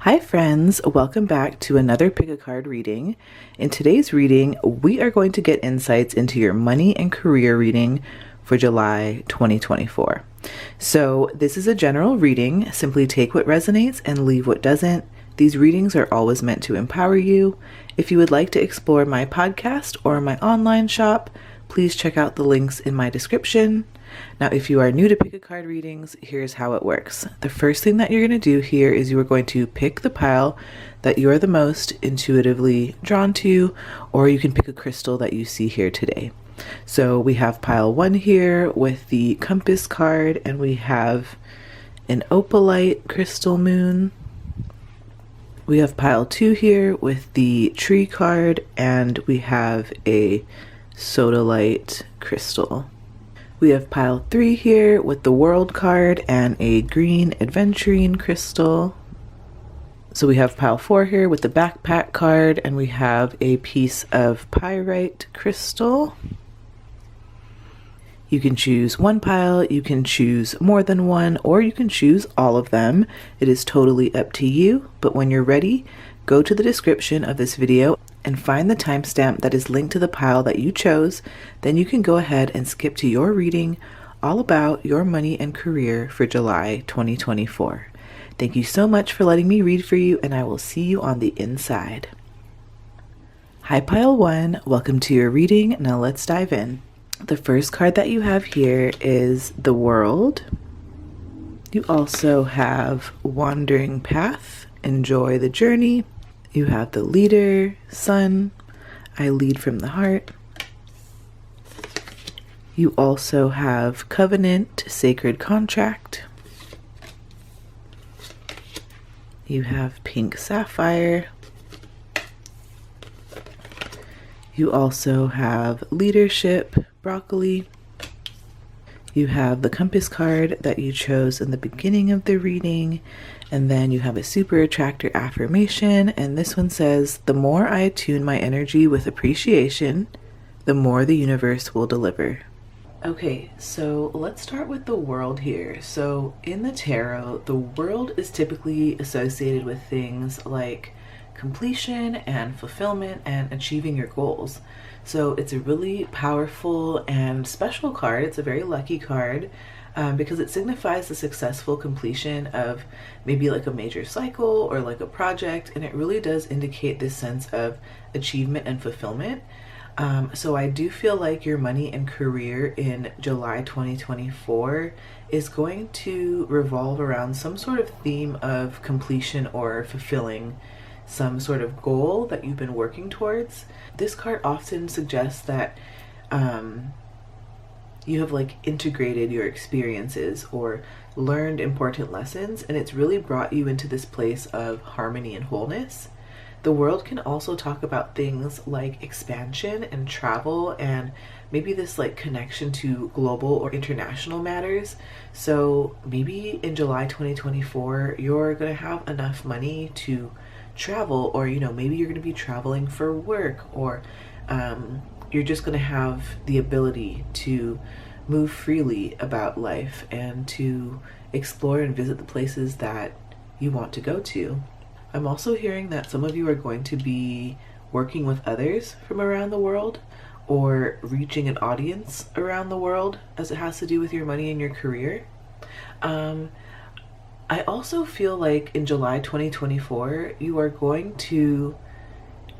Hi friends, welcome back to another pick a card reading. In today's reading, we are going to get insights into your money and career reading for July 2024. So this is a general reading. Simply take what resonates and leave what doesn't. These readings are always meant to empower you. If you would like to explore my podcast or my online shop, please check out the links in my description. Now, if you are new to pick a card readings, here's how it works. The first thing that you're going to do here is you are going to pick the pile that you are the most intuitively drawn to, or you can pick a crystal that you see here today. So we have pile 1 here with the compass card, and we have an Opalite crystal moon. We have pile 2 here with the tree card, and we have a Sodalite crystal. We have pile 3 here with the world card and a green Aventurine crystal. So we have pile 4 here with the backpack card, and we have a piece of Pyrite crystal. You can choose one pile, you can choose more than one, or you can choose all of them. It is totally up to you, but when you're ready, go to the description of this video and find the timestamp that is linked to the pile that you chose. Then you can go ahead and skip to your reading all about your money and career for July 2024. Thank you so much for letting me read for you, and I will see you on the inside. Hi pile 1, welcome to your reading. Now let's dive in. The first card that you have here is the World. You also have Wandering Path, Enjoy the Journey. You have the Leader, Sun, I Lead from the Heart. You also have Covenant, Sacred Contract. You have Pink Sapphire. You also have Leadership, Broccoli. You have the Compass card that you chose in the beginning of the reading, and then you have a Super Attractor affirmation, and this one says, the more I attune my energy with appreciation, the more the universe will deliver. Okay, so let's start with the World here. So in the tarot, the World is typically associated with things like completion and fulfillment and achieving your goals. So it's a really powerful and special card. It's a very lucky card because it signifies the successful completion of maybe like a major cycle or like a project, and it really does indicate this sense of achievement and fulfillment. So I do feel like your money and career in July 2024 is going to revolve around some sort of theme of completion or fulfilling some sort of goal that you've been working towards. This card often suggests that you have like integrated your experiences or learned important lessons, and it's really brought you into this place of harmony and wholeness. The World can also talk about things like expansion and travel, and maybe this like connection to global or international matters. So maybe in July 2024, you're gonna have enough money to travel, or maybe you're going to be traveling for work, or you're just going to have the ability to move freely about life and to explore and visit the places that you want to go to. I'm also hearing that some of you are going to be working with others from around the world or reaching an audience around the world as it has to do with your money and your career. I also feel like in July 2024, you are going to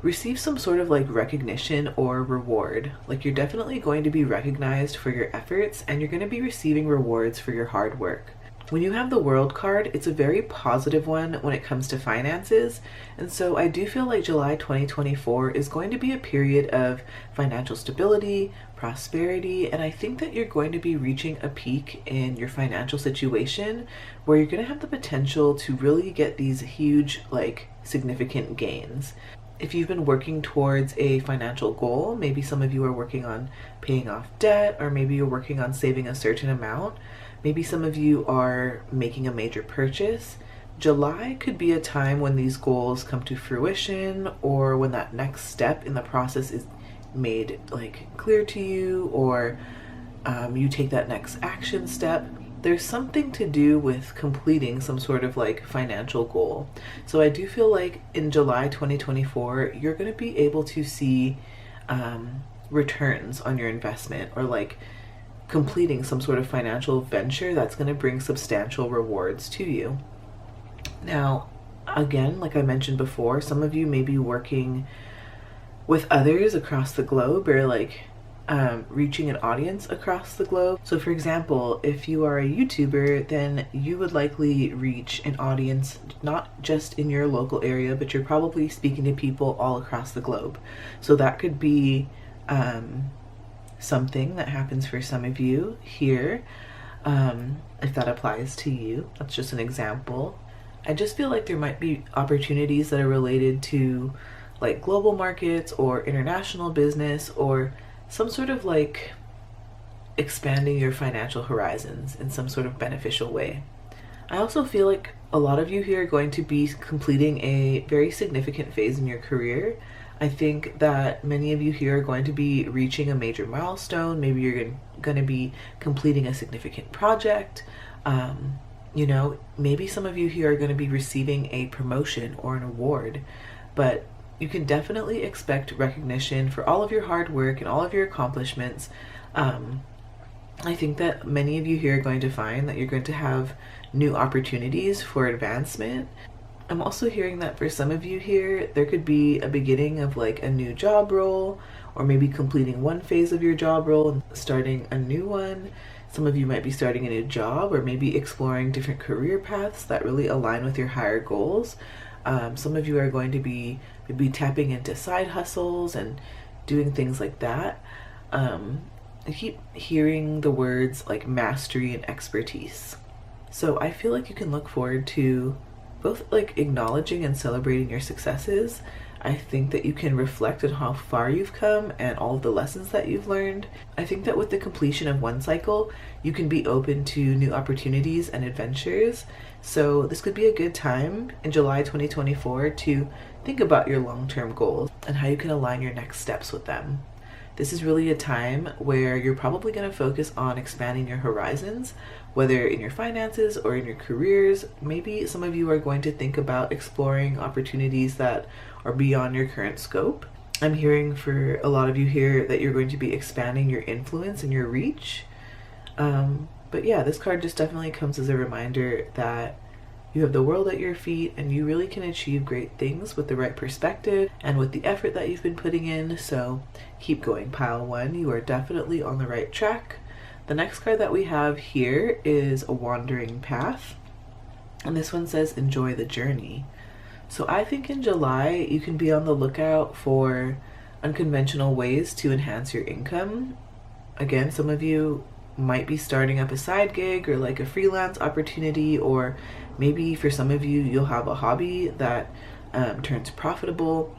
receive some sort of like recognition or reward. Like you're definitely going to be recognized for your efforts, and you're going to be receiving rewards for your hard work. When you have the World card, it's a very positive one when it comes to finances, and so I do feel like July 2024 is going to be a period of financial stability, prosperity, and I think that you're going to be reaching a peak in your financial situation where you're going to have the potential to really get these huge, like, significant gains. If you've been working towards a financial goal, maybe some of you are working on paying off debt, or maybe you're working on saving a certain amount. Maybe some of you are making a major purchase. July could be a time when these goals come to fruition, or when that next step in the process is made like clear to you, or you take that next action step. there's something to do with completing some sort of like financial goal. So I do feel like in July 2024, you're going to be able to see returns on your investment, or like completing some sort of financial venture that's going to bring substantial rewards to you. Now, again, like I mentioned before, some of you may be working with others across the globe, or like reaching an audience across the globe. So for example, if you are a YouTuber, then you would likely reach an audience not just in your local area, but you're probably speaking to people all across the globe. So that could be something that happens for some of you here, if that applies to you. That's just an example. I just feel like there might be opportunities that are related to like global markets or international business, or some sort of like expanding your financial horizons in some sort of beneficial way. I also feel like a lot of you here are going to be completing a very significant phase in your career. I think that many of you here are going to be reaching a major milestone. Maybe you're going to be completing a significant project. You know, maybe some of you here are going to be receiving a promotion or an award, but you can definitely expect recognition for all of your hard work and all of your accomplishments. I think that many of you here are going to find that you're going to have new opportunities for advancement. I'm also hearing that for some of you here, there could be a beginning of like a new job role, or maybe completing one phase of your job role and starting a new one. Some of you might be starting a new job, or maybe exploring different career paths that really align with your higher goals. Some of you are going to be maybe tapping into side hustles and doing things like that. I keep hearing the words like mastery and expertise. So I feel like you can look forward to both like acknowledging and celebrating your successes. I think that you can reflect on how far you've come and all of the lessons that you've learned. I think that with the completion of one cycle, you can be open to new opportunities and adventures. So this could be a good time in July 2024 to think about your long-term goals and how you can align your next steps with them. This is really a time where you're probably going to focus on expanding your horizons, whether in your finances or in your careers. Maybe some of you are going to think about exploring opportunities that are beyond your current scope. I'm hearing for a lot of you here that you're going to be expanding your influence and your reach. But yeah, this card just definitely comes as a reminder that you have the world at your feet, and you really can achieve great things with the right perspective and with the effort that you've been putting in. So keep going, pile one. You are definitely on the right track. The next card that we have here is a wandering path. And this one says, enjoy the journey. So I think in July, you can be on the lookout for unconventional ways to enhance your income. Again, some of you might be starting up a side gig or like a freelance opportunity, or maybe for some of you, you'll have a hobby that turns profitable.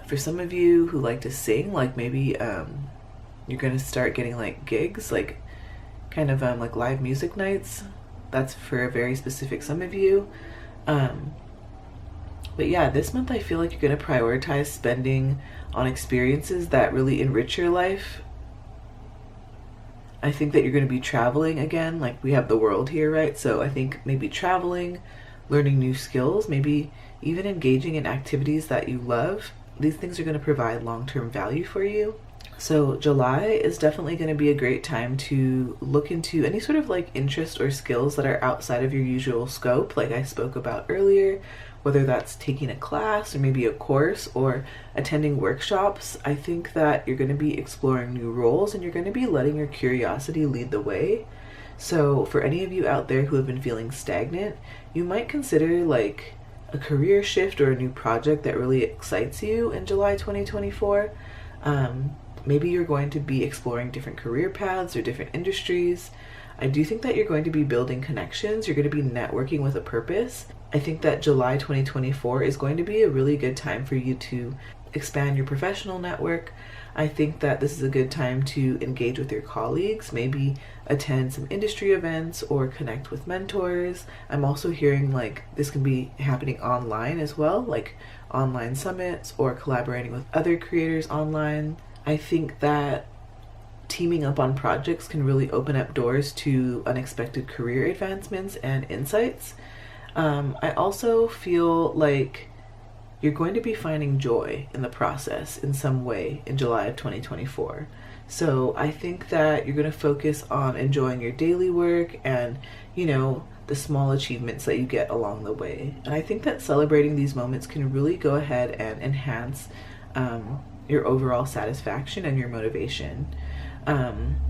For some of you who like to sing, like maybe you're going to start getting like gigs, like kind of like live music nights. That's for a very specific some of you. But yeah, this month I feel like you're going to prioritize spending on experiences that really enrich your life. I think that you're going to be traveling again, like we have the world here, right? So I think maybe traveling, learning new skills, maybe even engaging in activities that you love. These things are going to provide long-term value for you. So July is definitely going to be a great time to look into any sort of like interest or skills that are outside of your usual scope, like I spoke about earlier, whether that's taking a class or maybe a course or attending workshops. I think that you're going to be exploring new roles, and you're going to be letting your curiosity lead the way. So for any of you out there who have been feeling stagnant, you might consider like a career shift or a new project that really excites you in July 2024. Maybe you're going to be exploring different career paths or different industries. I do think that you're going to be building connections. You're going to be networking with a purpose. I think that July 2024 is going to be a really good time for you to expand your professional network. I think that this is a good time to engage with your colleagues, maybe attend some industry events or connect with mentors. I'm also hearing like this can be happening online as well, like online summits or collaborating with other creators online. I think that teaming up on projects can really open up doors to unexpected career advancements and insights. I also feel like you're going to be finding joy in the process in some way in July of 2024. So I think that you're going to focus on enjoying your daily work and, you know, the small achievements that you get along the way. And I think that celebrating these moments can really go ahead and enhance your overall satisfaction and your motivation.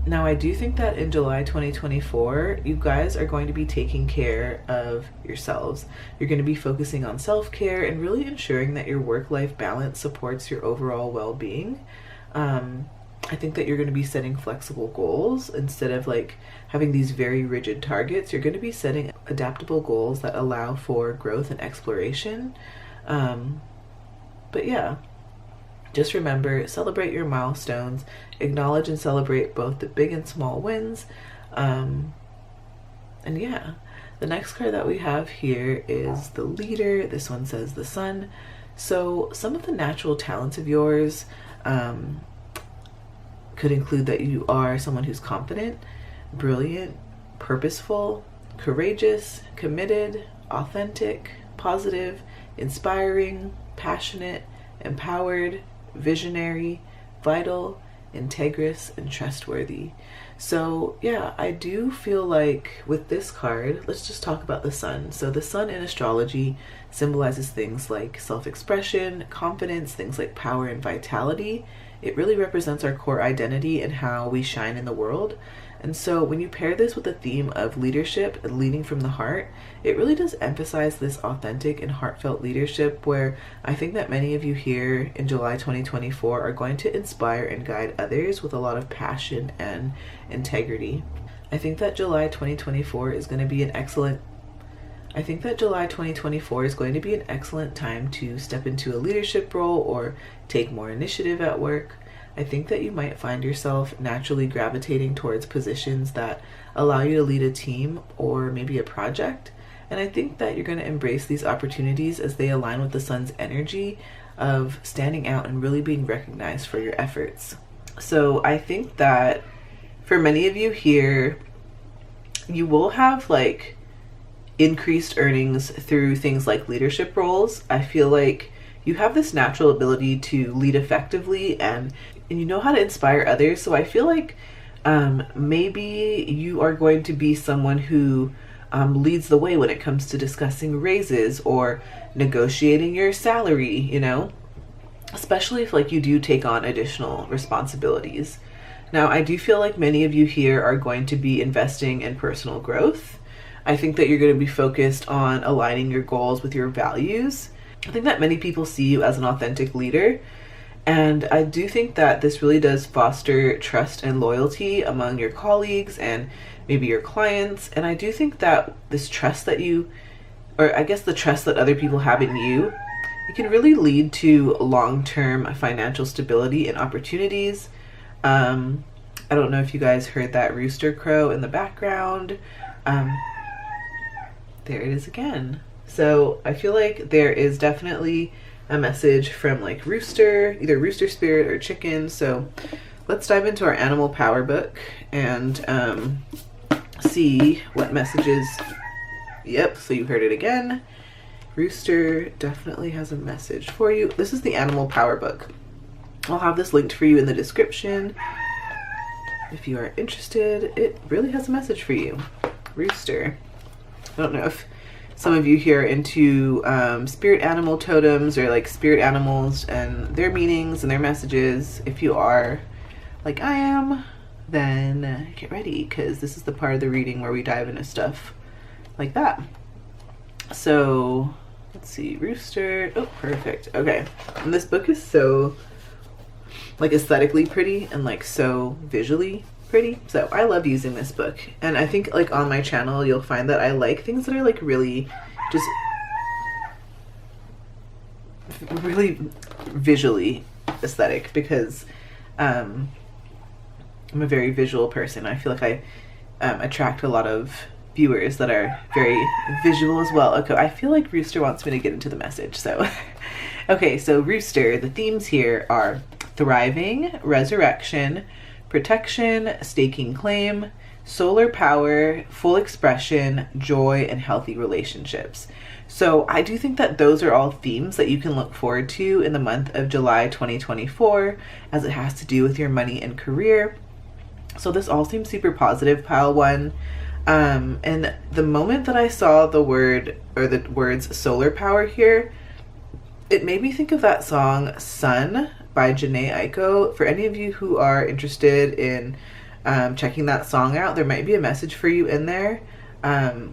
Now I do think that in July 2024, you guys are going to be taking care of yourselves. You're going to be focusing on self-care and really ensuring that your work-life balance supports your overall well-being. I think that you're going to be setting flexible goals instead of like having these very rigid targets. You're going to be setting adaptable goals that allow for growth and exploration. But yeah, just remember, celebrate your milestones, acknowledge and celebrate both the big and small wins. And yeah, the next card that we have here is the Leader. This one says the Sun. So some of the natural talents of yours could include that you are someone who's confident, brilliant, purposeful, courageous, committed, authentic, positive, inspiring, passionate, empowered, visionary, vital, integrous, and trustworthy. So yeah, I do feel like with this card, let's just talk about the Sun. So the Sun in astrology symbolizes things like self-expression, confidence, things like power and vitality. It really represents our core identity and how we shine in the world. And so when you pair this with the theme of leadership and leading from the heart, it really does emphasize this authentic and heartfelt leadership, where I think that many of you here in July 2024 are going to inspire and guide others with a lot of passion and integrity. I think that July 2024 is going to be an excellent time to step into a leadership role or take more initiative at work. I think that you might find yourself naturally gravitating towards positions that allow you to lead a team or maybe a project. And I think that you're going to embrace these opportunities as they align with the Sun's energy of standing out and really being recognized for your efforts. So I think that for many of you here, you will have like increased earnings through things like leadership roles. I feel like you have this natural ability to lead effectively and you know how to inspire others. So I feel like maybe you are going to be someone who leads the way when it comes to discussing raises or negotiating your salary, you know, especially if like you do take on additional responsibilities. Now, I do feel like many of you here are going to be investing in personal growth. I think that you're going to be focused on aligning your goals with your values. I think that many people see you as an authentic leader. And I do think that this really does foster trust and loyalty among your colleagues and maybe your clients. And I do think that this trust that you, or I guess the trust that other people have in you, it can really lead to long-term financial stability and opportunities. I don't know if you guys heard that rooster crow in the background. There it is again. So I feel like there is definitely a message from like rooster, either rooster spirit or chicken. So let's dive into our animal power book and see what messages. Yep, so you heard it again. Rooster definitely has a message for you. This is the animal power book. I'll have this linked for you in the description if you are interested. It really has a message for you. Rooster. I don't know if some of you here are into spirit animal totems or like spirit animals and their meanings and their messages. If you are, like I am, then get ready, because this is the part of the reading where we dive into stuff like that. So let's see, rooster. Oh, perfect. Okay. And this book is so like aesthetically pretty and like so visually pretty. So I love using this book. And I think like on my channel, you'll find that I like things that are like really just really visually aesthetic, because I'm a very visual person. I feel like I attract a lot of viewers that are very visual as well. Okay, I feel like Rooster wants me to get into the message. So okay, so Rooster, the themes here are thriving, resurrection, protection, staking claim, solar power, full expression, joy, and healthy relationships. So I do think that those are all themes that you can look forward to in the month of July 2024, as it has to do with your money and career. So this all seems super positive, pile one. And the moment that I saw the word or the words solar power here, it made me think of that song Sun by Jhené Aiko. For any of you who are interested in checking that song out, there might be a message for you in there. I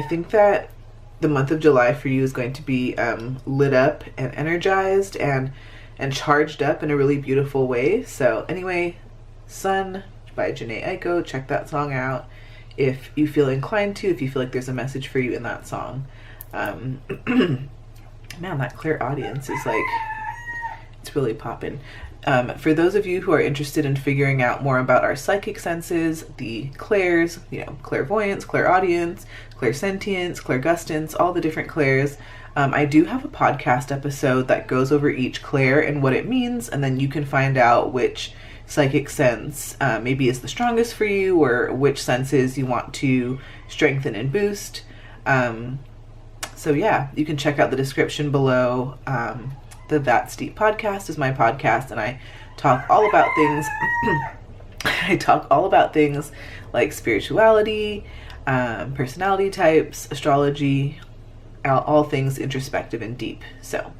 think that the month of July for you is going to be lit up and energized and charged up in a really beautiful way. So anyway, Sun by Jhené Aiko, check that song out if you feel inclined to, if you feel like there's a message for you in that song. Man, that clairaudience is like, it's really popping. For those of you who are interested in figuring out more about our psychic senses, the clairs, clairvoyance, clairaudience, clairsentience, clairgustance, all the different clairs, I do have a podcast episode that goes over each clair and what it means, and then you can find out which psychic sense maybe is the strongest for you, or which senses you want to strengthen and boost. So yeah, you can check out the description below. The That's Deep podcast is my podcast, and I talk all about things. I talk all about things like spirituality, personality types, astrology, all things introspective and deep. So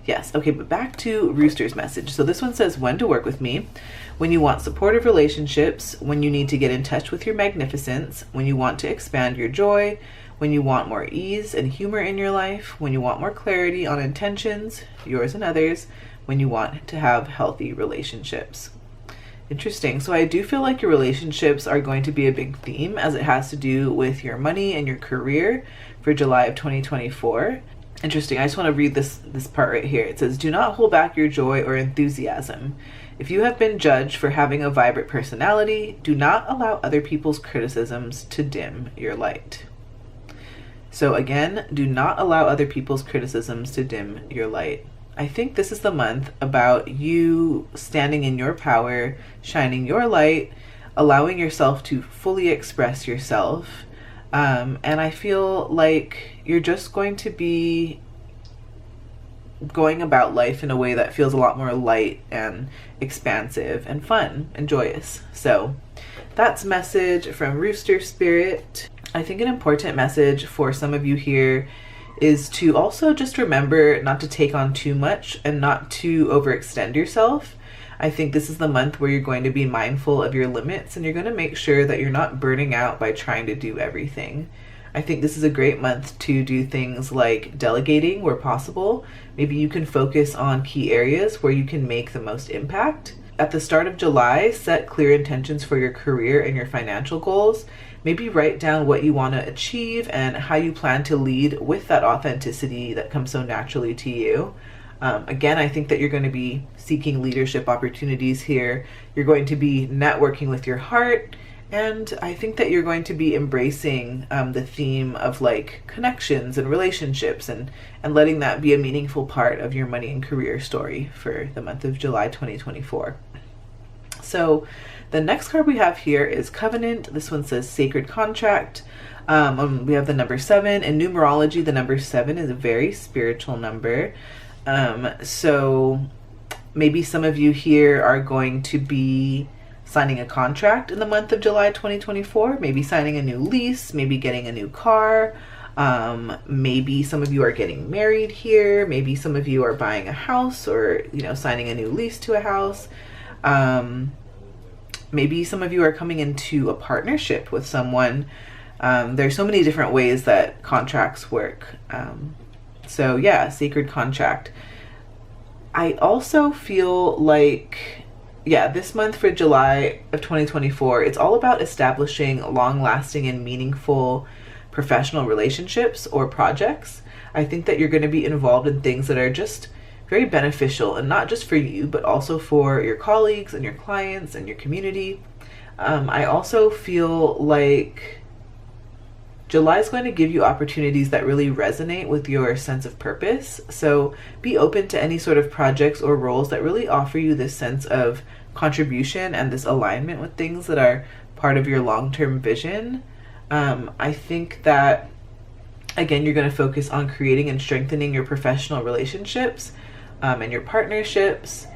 yes, okay, but back to Rooster's message. So this one says, when to work with me: when you want supportive relationships, when you need to get in touch with your magnificence, when you want to expand your joy, when you want more ease and humor in your life, when you want more clarity on intentions, yours and others, when you want to have healthy relationships. Interesting. So I do feel like your relationships are going to be a big theme, as it has to do with your money and your career for July of 2024. Interesting. I just want to read this part right here. It says, do not hold back your joy or enthusiasm. If you have been judged for having a vibrant personality, do not allow other people's criticisms to dim your light. So again, do not allow other people's criticisms to dim your light. I think this is the month about you standing in your power, shining your light, allowing yourself to fully express yourself. And I feel like you're just going to be going about life in a way that feels a lot more light and expansive and fun and joyous. So that's message from Rooster Spirit. I think an important message for some of you here is to also just remember not to take on too much and not to overextend yourself. I think this is the month where you're going to be mindful of your limits, and you're going to make sure that you're not burning out by trying to do everything. I think this is a great month to do things like delegating where possible. Maybe you can focus on key areas where you can make the most impact. At the start of July, set clear intentions for your career and your financial goals. Maybe write down what you want to achieve and how you plan to lead with that authenticity that comes so naturally to you. Again, I think that you're going to be seeking leadership opportunities here. You're going to be networking with your heart. And I think that you're going to be embracing the theme of like connections and relationships, and letting that be a meaningful part of your money and career story for the month of July 2024. So the next card we have here is Covenant. This one says Sacred Contract. We have the number 7. In numerology, the number 7 is a very spiritual number. So maybe some of you here are going to be signing a contract in the month of July 2024, maybe signing a new lease, maybe getting a new car. Maybe some of you are getting married here. Maybe some of you are buying a house, or, signing a new lease to a house. Maybe some of you are coming into a partnership with someone. There's so many different ways that contracts work. So yeah, sacred contract. I also feel like, this month for July of 2024, it's all about establishing long-lasting and meaningful professional relationships or projects. I think that you're going to be involved in things that are just very beneficial, and not just for you, but also for your colleagues and your clients and your community. I also feel like July is going to give you opportunities that really resonate with your sense of purpose. So be open to any sort of projects or roles that really offer you this sense of contribution and this alignment with things that are part of your long-term vision. I think that, again, you're going to focus on creating and strengthening your professional relationships and your partnerships.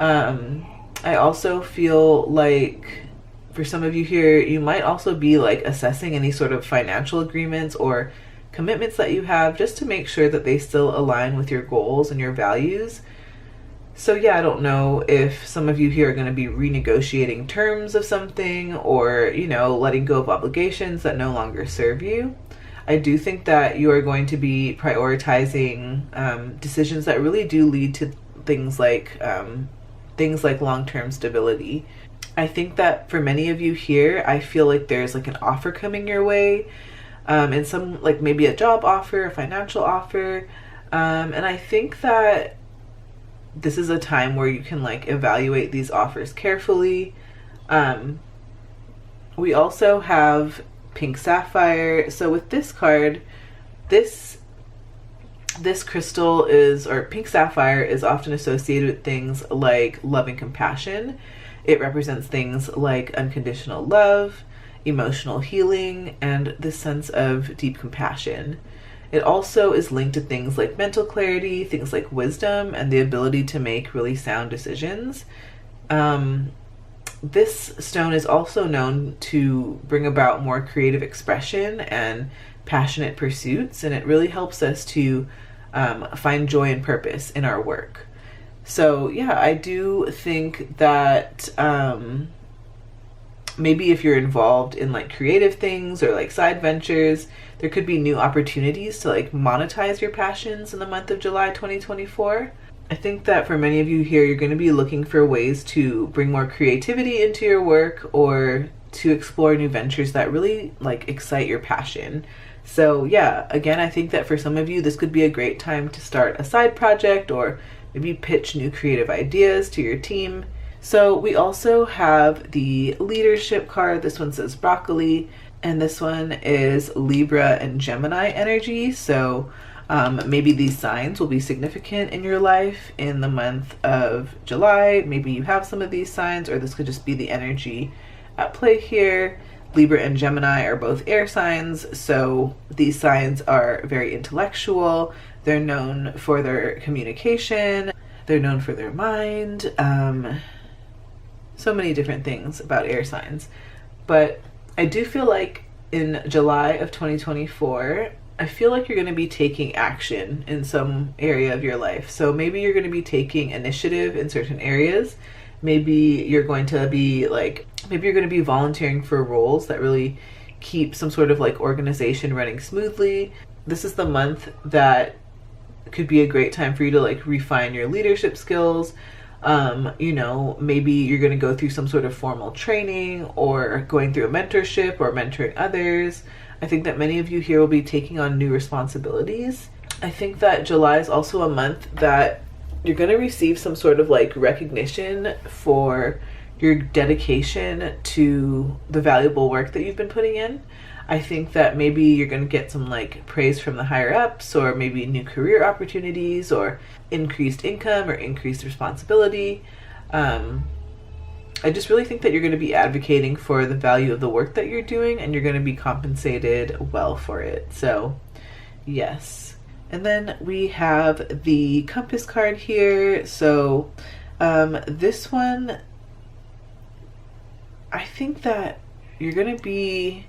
I also feel like for some of you here, you might also be like assessing any sort of financial agreements or commitments that you have, just to make sure that they still align with your goals and your values. So yeah, I don't know if some of you here are going to be renegotiating terms of something, or, you know, letting go of obligations that no longer serve you. I do think that you are going to be prioritizing decisions that really do lead to things like long-term stability. I think that for many of you here, I feel like there's like an offer coming your way, and some, like maybe a job offer, a financial offer, and I think that this is a time where you can like evaluate these offers carefully. We also have pink sapphire. So with this card, this crystal is, or pink sapphire is often associated with things like love and compassion. It represents things like unconditional love, emotional healing, and this sense of deep compassion. It also is linked to things like mental clarity, things like wisdom, and the ability to make really sound decisions. This stone is also known to bring about more creative expression and passionate pursuits, and it really helps us to find joy and purpose in our work. So yeah, I do think that maybe if you're involved in like creative things or like side ventures, there could be new opportunities to like monetize your passions in the month of July 2024. I think that for many of you here, you're going to be looking for ways to bring more creativity into your work, or to explore new ventures that really like excite your passion. So yeah, again, I think that for some of you, this could be a great time to start a side project, or maybe pitch new creative ideas to your team. So we also have the leadership card. This one says broccoli, and this one is Libra and Gemini energy. So maybe these signs will be significant in your life in the month of July. Maybe you have some of these signs, or this could just be the energy at play here. Libra and Gemini are both air signs, so these signs are very intellectual. They're known for their communication. They're known for their mind. So many different things about air signs. But I do feel like in July of 2024, I feel like you're going to be taking action in some area of your life. So maybe you're going to be taking initiative in certain areas. Maybe you're going to be volunteering for roles that really keep some sort of like organization running smoothly. This is the month that could be a great time for you to like refine your leadership skills. You know, maybe you're going to go through some sort of formal training, or going through a mentorship, or mentoring others. I think that many of you here will be taking on new responsibilities. I think that July is also a month that you're going to receive some sort of like recognition for your dedication to the valuable work that you've been putting in. I think that maybe you're going to get some like praise from the higher ups, or maybe new career opportunities, or increased income, or increased responsibility. I just really think that you're going to be advocating for the value of the work that you're doing, and you're going to be compensated well for it. So yes. And then we have the compass card here. So this one, I think that you're going to be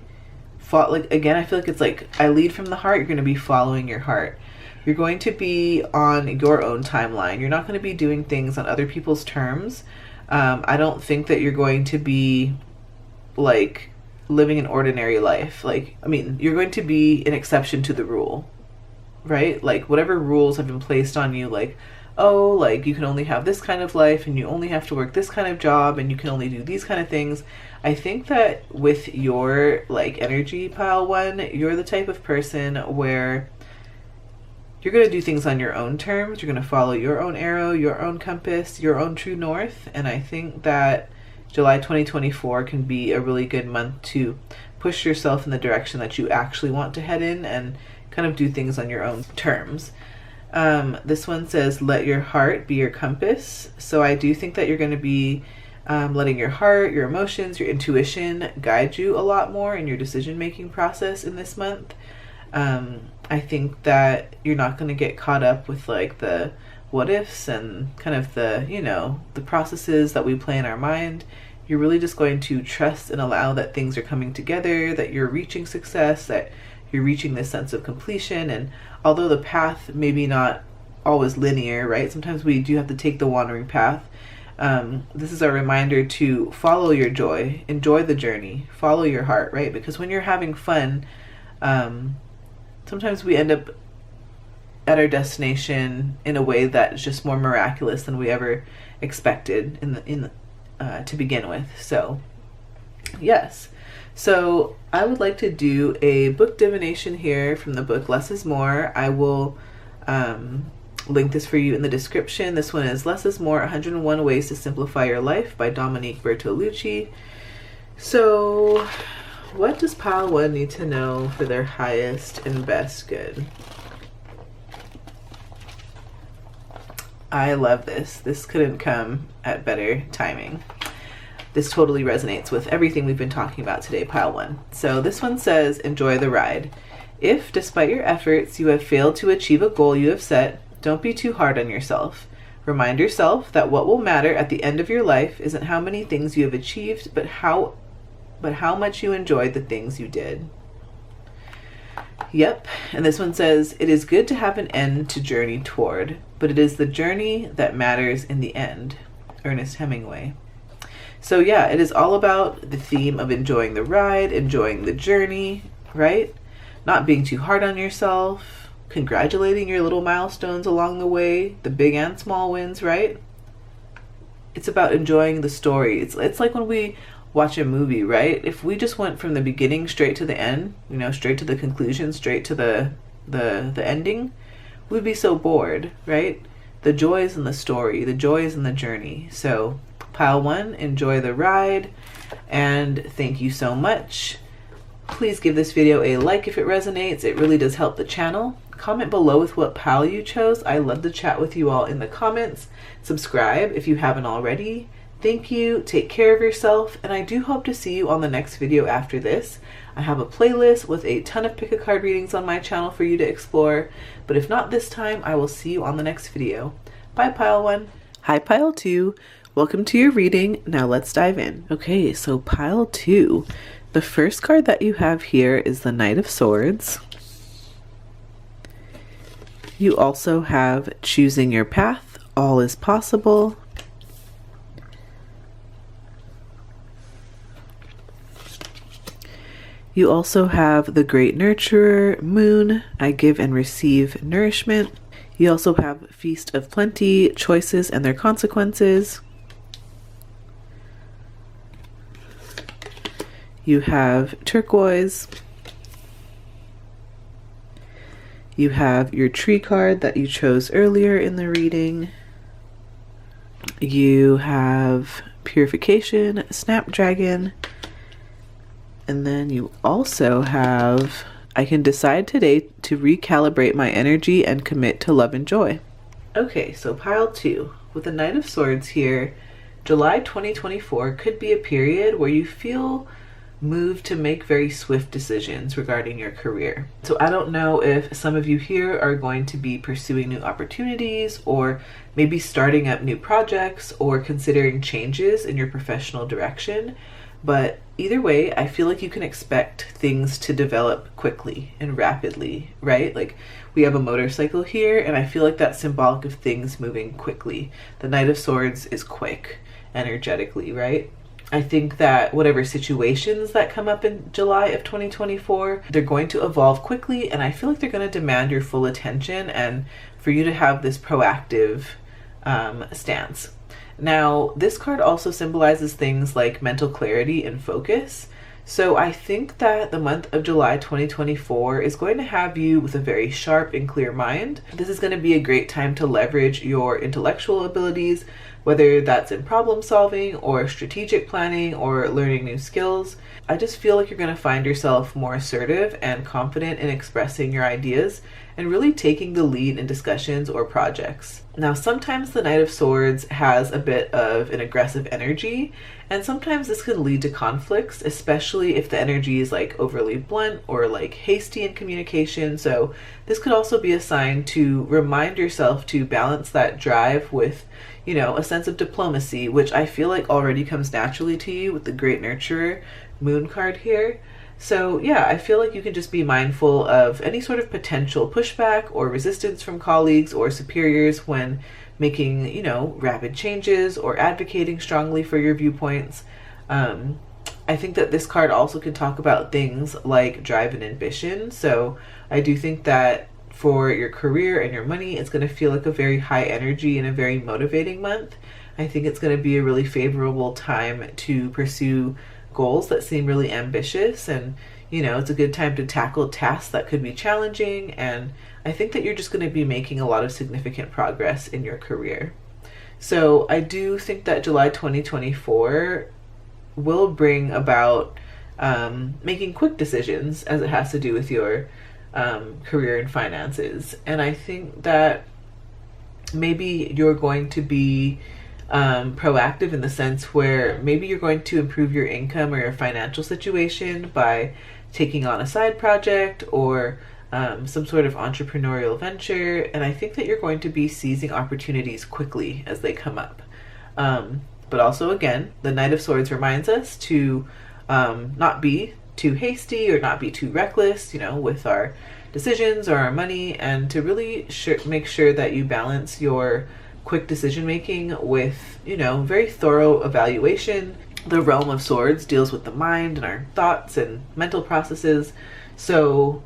again, I feel like it's like, I lead from the heart. You're going to be following your heart. You're going to be on your own timeline. You're not going to be doing things on other people's terms. I don't think that you're going to be like living an ordinary life. Like, I mean, you're going to be an exception to the rule, right? Like whatever rules have been placed on you, like, oh, like you can only have this kind of life, and you only have to work this kind of job, and you can only do these kind of things. I think that with your like energy pile one, you're the type of person where you're going to do things on your own terms. You're going to follow your own arrow, your own compass, your own true north. And I think that July 2024 can be a really good month to push yourself in the direction that you actually want to head in and kind of do things on your own terms. This one says, let your heart be your compass. So I do think that you're going to be letting your heart, your emotions, your intuition guide you a lot more in your decision-making process in this month. I think that you're not going to get caught up with like the what ifs and kind of the, you know, the processes that we play in our mind. You're really just going to trust and allow that things are coming together, that you're reaching success, that you're reaching this sense of completion. And although the path may be not always linear, right? Sometimes we do have to take the wandering path. This is a reminder to follow your joy, enjoy the journey, follow your heart, right? Because when you're having fun, sometimes we end up at our destination in a way that is just more miraculous than we ever expected to begin with. So yes, so I would like to do a book divination here from the book Less is More. I will link this for you in the description. This one is Less is More, 101 Ways to Simplify Your Life by Dominique Bertolucci. So what does pile 1 need to know for their highest and best good? I love this. This couldn't come at better timing. This totally resonates with everything we've been talking about today, pile 1. So this one says, enjoy the ride. If, despite your efforts, you have failed to achieve a goal you have set, don't be too hard on yourself. Remind yourself that what will matter at the end of your life isn't how many things you have achieved, but how much you enjoyed the things you did. Yep, and this one says, it is good to have an end to journey toward, but it is the journey that matters in the end. Ernest Hemingway. So yeah, it is all about the theme of enjoying the ride, enjoying the journey, right? Not being too hard on yourself, congratulating your little milestones along the way, the big and small wins, right? It's about enjoying the story. It's like when we watch a movie, right? If we just went from the beginning straight to the end, you know, straight to the conclusion, straight to the ending, we'd be so bored, right? The joy is in the story, the joy is in the journey. So pile 1, enjoy the ride, and thank you so much. Please give this video a like if it resonates. It really does help the channel. Comment below with what pile you chose. I love to chat with you all in the comments. Subscribe if you haven't already. Thank you, take care of yourself, and I do hope to see you on the next video after this. I have a playlist with a ton of pick a card readings on my channel for you to explore, but if not this time, I will see you on the next video. Bye, pile 1. Hi, pile 2. Welcome to your reading. Now let's dive in. Okay, so pile 2. The first card that you have here is the Knight of Swords. You also have Choosing Your Path, All is Possible. You also have the Great Nurturer, Moon, I give and receive nourishment. You also have Feast of Plenty, choices and their consequences. You have Turquoise. You have your Tree card that you chose earlier in the reading. You have Purification, Snapdragon. And then you also have, I can decide today to recalibrate my energy and commit to love and joy. Okay, so pile 2. With the Knight of Swords here, July 2024 could be a period where you feel moved to make very swift decisions regarding your career. So I don't know if some of you here are going to be pursuing new opportunities, or maybe starting up new projects, or considering changes in your professional direction. But either way, I feel like you can expect things to develop quickly and rapidly, right? Like we have a motorcycle here, and I feel like that's symbolic of things moving quickly. The Knight of Swords is quick, energetically, right? I think that whatever situations that come up in July of 2024, they're going to evolve quickly, and I feel like they're going to demand your full attention and for you to have this proactive stance. Now, this card also symbolizes things like mental clarity and focus. So I think that the month of July 2024 is going to have you with a very sharp and clear mind. This is going to be a great time to leverage your intellectual abilities, whether that's in problem solving or strategic planning or learning new skills. I just feel like you're going to find yourself more assertive and confident in expressing your ideas and really taking the lead in discussions or projects. Now, sometimes the Knight of Swords has a bit of an aggressive energy, and sometimes this can lead to conflicts, especially if the energy is like overly blunt or like hasty in communication. So this could also be a sign to remind yourself to balance that drive with, you know, a sense of diplomacy, which I feel like already comes naturally to you with the Great Nurturer Moon card here. So yeah, I feel like you can just be mindful of any sort of potential pushback or resistance from colleagues or superiors when making, you know, rapid changes or advocating strongly for your viewpoints. I think that this card also can talk about things like drive and ambition. So I do think that for your career and your money, it's going to feel like a very high energy and a very motivating month. I think it's going to be a really favorable time to pursue goals that seem really ambitious, and you know, it's a good time to tackle tasks that could be challenging, and I think that you're just going to be making a lot of significant progress in your career. So I do think that July 2024 will bring about making quick decisions as it has to do with your career and finances, and I think that maybe you're going to be proactive in the sense where maybe you're going to improve your income or your financial situation by taking on a side project or some sort of entrepreneurial venture. And I think that you're going to be seizing opportunities quickly as they come up. But also, again, the Knight of Swords reminds us to not be too hasty or not be too reckless, you know, with our decisions or our money, and to really make sure that you balance your quick decision making with, you know, very thorough evaluation. The realm of swords deals with the mind and our thoughts and mental processes. So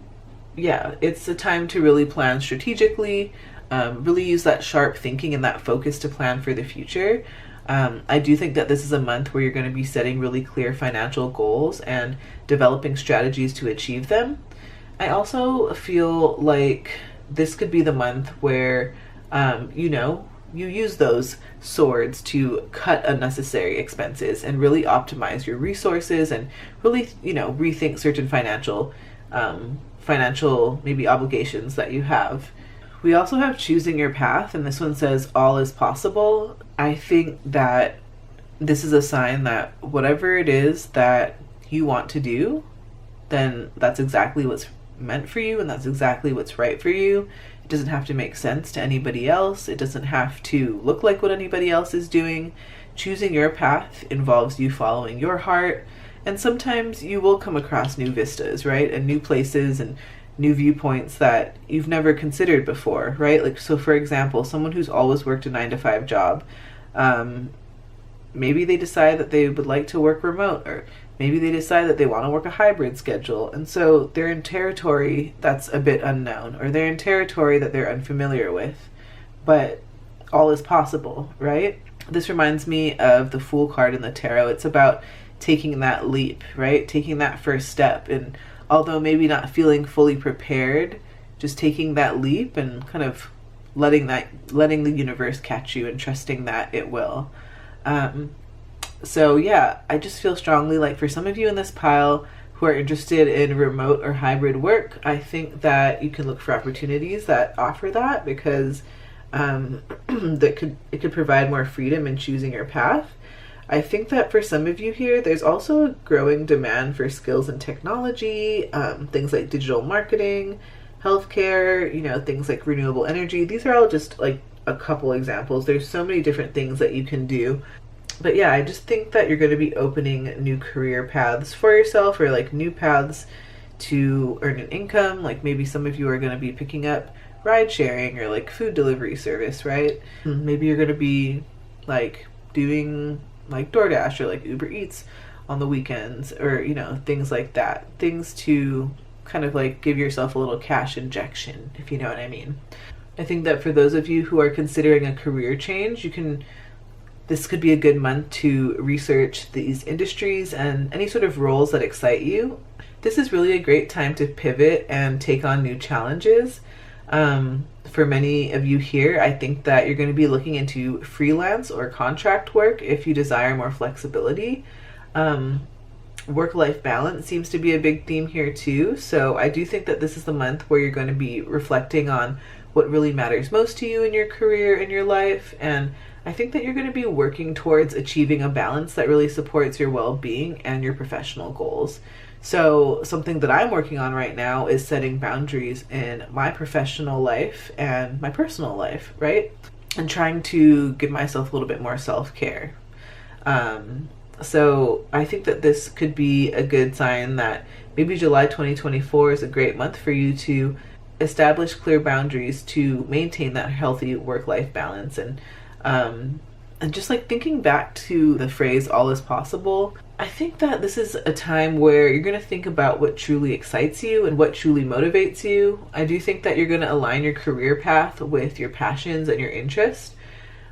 yeah, it's a time to really plan strategically, really use that sharp thinking and that focus to plan for the future. I do think that this is a month where you're going to be setting really clear financial goals and developing strategies to achieve them. I also feel like this could be the month where, you know, you use those swords to cut unnecessary expenses and really optimize your resources and really, you know, rethink certain financial maybe obligations that you have. We also have choosing your path, and this one says all is possible. I think that this is a sign that whatever it is that you want to do, then that's exactly what's meant for you and that's exactly what's right for you. It doesn't have to make sense to anybody else. It doesn't have to look like what anybody else is doing. Choosing your path involves you following your heart, and sometimes you will come across new vistas, right? And new places and new viewpoints that you've never considered before, right? Like, so for example, someone who's always worked a 9-to-5 job, maybe they decide that they would like to work remote, or maybe they decide that they want to work a hybrid schedule, and so they're in territory that's a bit unknown, or they're in territory that they're unfamiliar with, but all is possible, right? This reminds me of the Fool card in the tarot. It's about taking that leap, right? Taking that first step, and although maybe not feeling fully prepared, just taking that leap and kind of letting the universe catch you and trusting that it will. So yeah, I just feel strongly like for some of you in this pile who are interested in remote or hybrid work, I think that you can look for opportunities that offer that, because it could provide more freedom in choosing your path. I think that for some of you here, there's also a growing demand for skills in technology, things like digital marketing, healthcare, you know, things like renewable energy. These are all just like a couple examples. There's so many different things that you can do. But yeah, I just think that you're going to be opening new career paths for yourself, or like new paths to earn an income. Like maybe some of you are going to be picking up ride sharing or like food delivery service, right? Maybe you're going to be like doing like DoorDash or like Uber Eats on the weekends, or, you know, things like that. Things to kind of like give yourself a little cash injection, if you know what I mean. I think that for those of you who are considering a career change, this could be a good month to research these industries and any sort of roles that excite you. This is really a great time to pivot and take on new challenges. For many of you here, I think that you're going to be looking into freelance or contract work if you desire more flexibility. Work-life balance seems to be a big theme here too. So I do think that this is the month where you're going to be reflecting on what really matters most to you in your career, in your life. And I think that you're going to be working towards achieving a balance that really supports your well-being and your professional goals. So something that I'm working on right now is setting boundaries in my professional life and my personal life, right? And trying to give myself a little bit more self-care. So I think that this could be a good sign that maybe July 2024 is a great month for you to establish clear boundaries to maintain that healthy work-life balance. And just like thinking back to the phrase all is possible, I think that this is a time where you're going to think about what truly excites you and what truly motivates you. I do think that you're going to align your career path with your passions and your interests.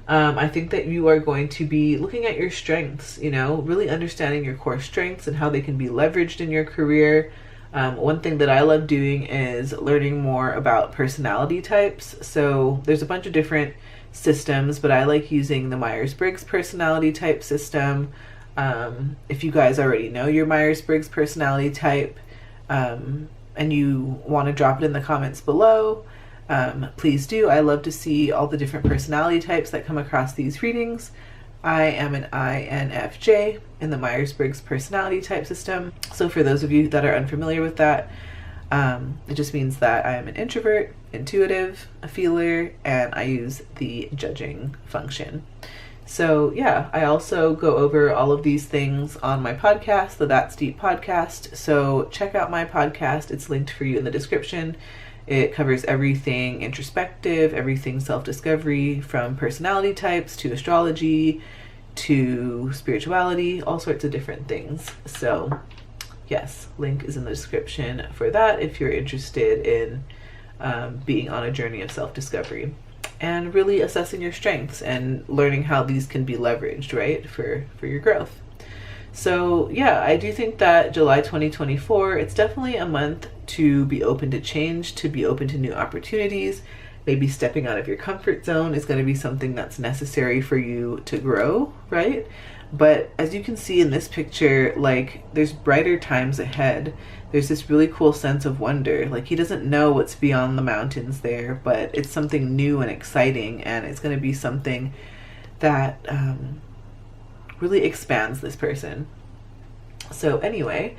I think that you are going to be looking at your strengths, really understanding your core strengths and how they can be leveraged in your career. One thing that I love doing is learning more about personality types. So there's a bunch of different systems, but I like using the Myers-Briggs personality type system. If you guys already know your Myers-Briggs personality type, and you want to drop it in the comments below, please do. I love to see all the different personality types that come across these readings. I am an INFJ in the Myers-Briggs personality type system. So for those of you that are unfamiliar with that, it just means that I am an introvert, intuitive, a feeler, and I use the judging function. So yeah, I also go over all of these things on my podcast, the That's Deep podcast. So check out my podcast. It's linked for you in the description. It covers everything introspective, everything self-discovery, from personality types to astrology to spirituality, all sorts of different things. So yes, link is in the description for that if you're interested in being on a journey of self-discovery and really assessing your strengths and learning how these can be leveraged, right, for your growth. So yeah, I do think that July 2024, it's definitely a month to be open to change, to be open to new opportunities. Maybe stepping out of your comfort zone is going to be something that's necessary for you to grow, right? But as you can see in this picture, like, there's brighter times ahead. There's this really cool sense of wonder. Like, he doesn't know what's beyond the mountains there, but it's something new and exciting, and it's going to be something that really expands this person. So anyway,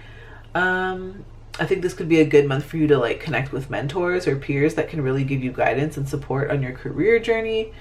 I think this could be a good month for you to like connect with mentors or peers that can really give you guidance and support on your career journey.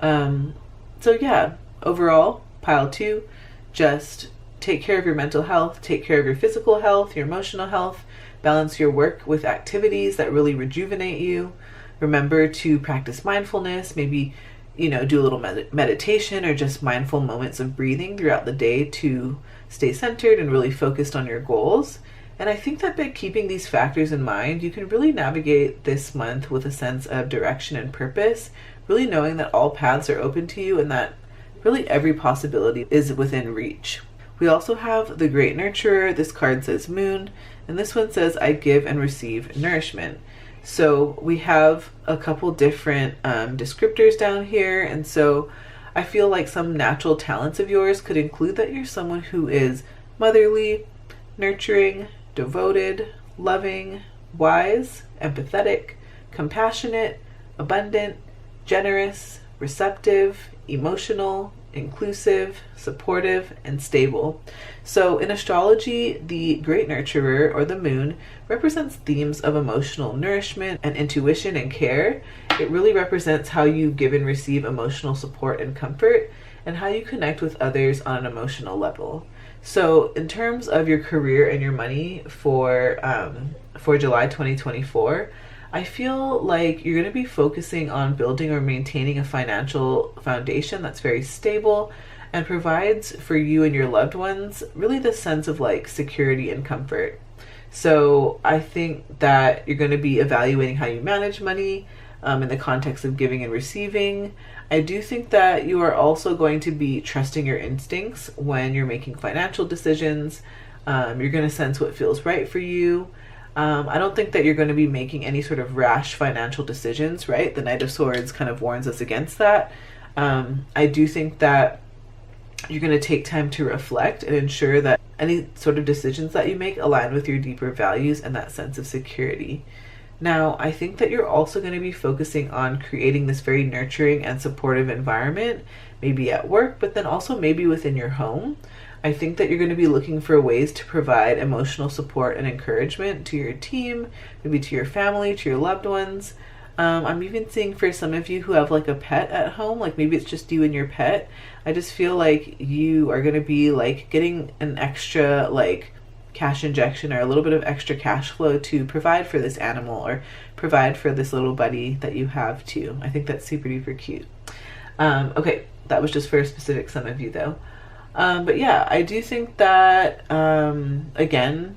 So yeah, overall, pile 2, just take care of your mental health, take care of your physical health, your emotional health, balance your work with activities that really rejuvenate you. Remember to practice mindfulness, maybe, do a little meditation or just mindful moments of breathing throughout the day to stay centered and really focused on your goals. And I think that by keeping these factors in mind, you can really navigate this month with a sense of direction and purpose, really knowing that all paths are open to you and that really every possibility is within reach. We also have the Great Nurturer. This card says Moon, and this one says I give and receive nourishment. So we have a couple different descriptors down here, and so I feel like some natural talents of yours could include that you're someone who is motherly, nurturing, devoted, loving, wise, empathetic, compassionate, abundant, generous, receptive, emotional, inclusive, supportive, and stable. So in astrology, the Great Nurturer, or the Moon, represents themes of emotional nourishment and intuition and care. It really represents how you give and receive emotional support and comfort, and how you connect with others on an emotional level. So in terms of your career and your money for July 2024, I feel like you're going to be focusing on building or maintaining a financial foundation that's very stable and provides for you and your loved ones really the sense of like security and comfort. So I think that you're going to be evaluating how you manage money in the context of giving and receiving. I do think that you are also going to be trusting your instincts when you're making financial decisions. You're going to sense what feels right for you. I don't think that you're going to be making any sort of rash financial decisions, right? The Knight of Swords kind of warns us against that. I do think that you're going to take time to reflect and ensure that any sort of decisions that you make align with your deeper values and that sense of security. Now, I think that you're also going to be focusing on creating this very nurturing and supportive environment, maybe at work, but then also maybe within your home. I think that you're going to be looking for ways to provide emotional support and encouragement to your team, maybe to your family, to your loved ones. I'm even seeing for some of you who have like a pet at home, like maybe it's just you and your pet. I just feel like you are going to be like getting an extra like cash injection or a little bit of extra cash flow to provide for this animal or provide for this little buddy that you have too. I think that's super duper cute. Okay, that was just for a specific some of you though. But yeah, I do think that, again,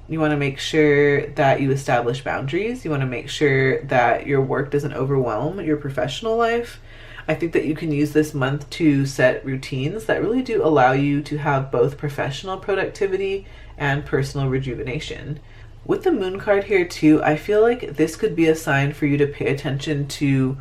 you want to make sure that you establish boundaries. You want to make sure that your work doesn't overwhelm your professional life. I think that you can use this month to set routines that really do allow you to have both professional productivity and personal rejuvenation. With the moon card here too, I feel like this could be a sign for you to pay attention to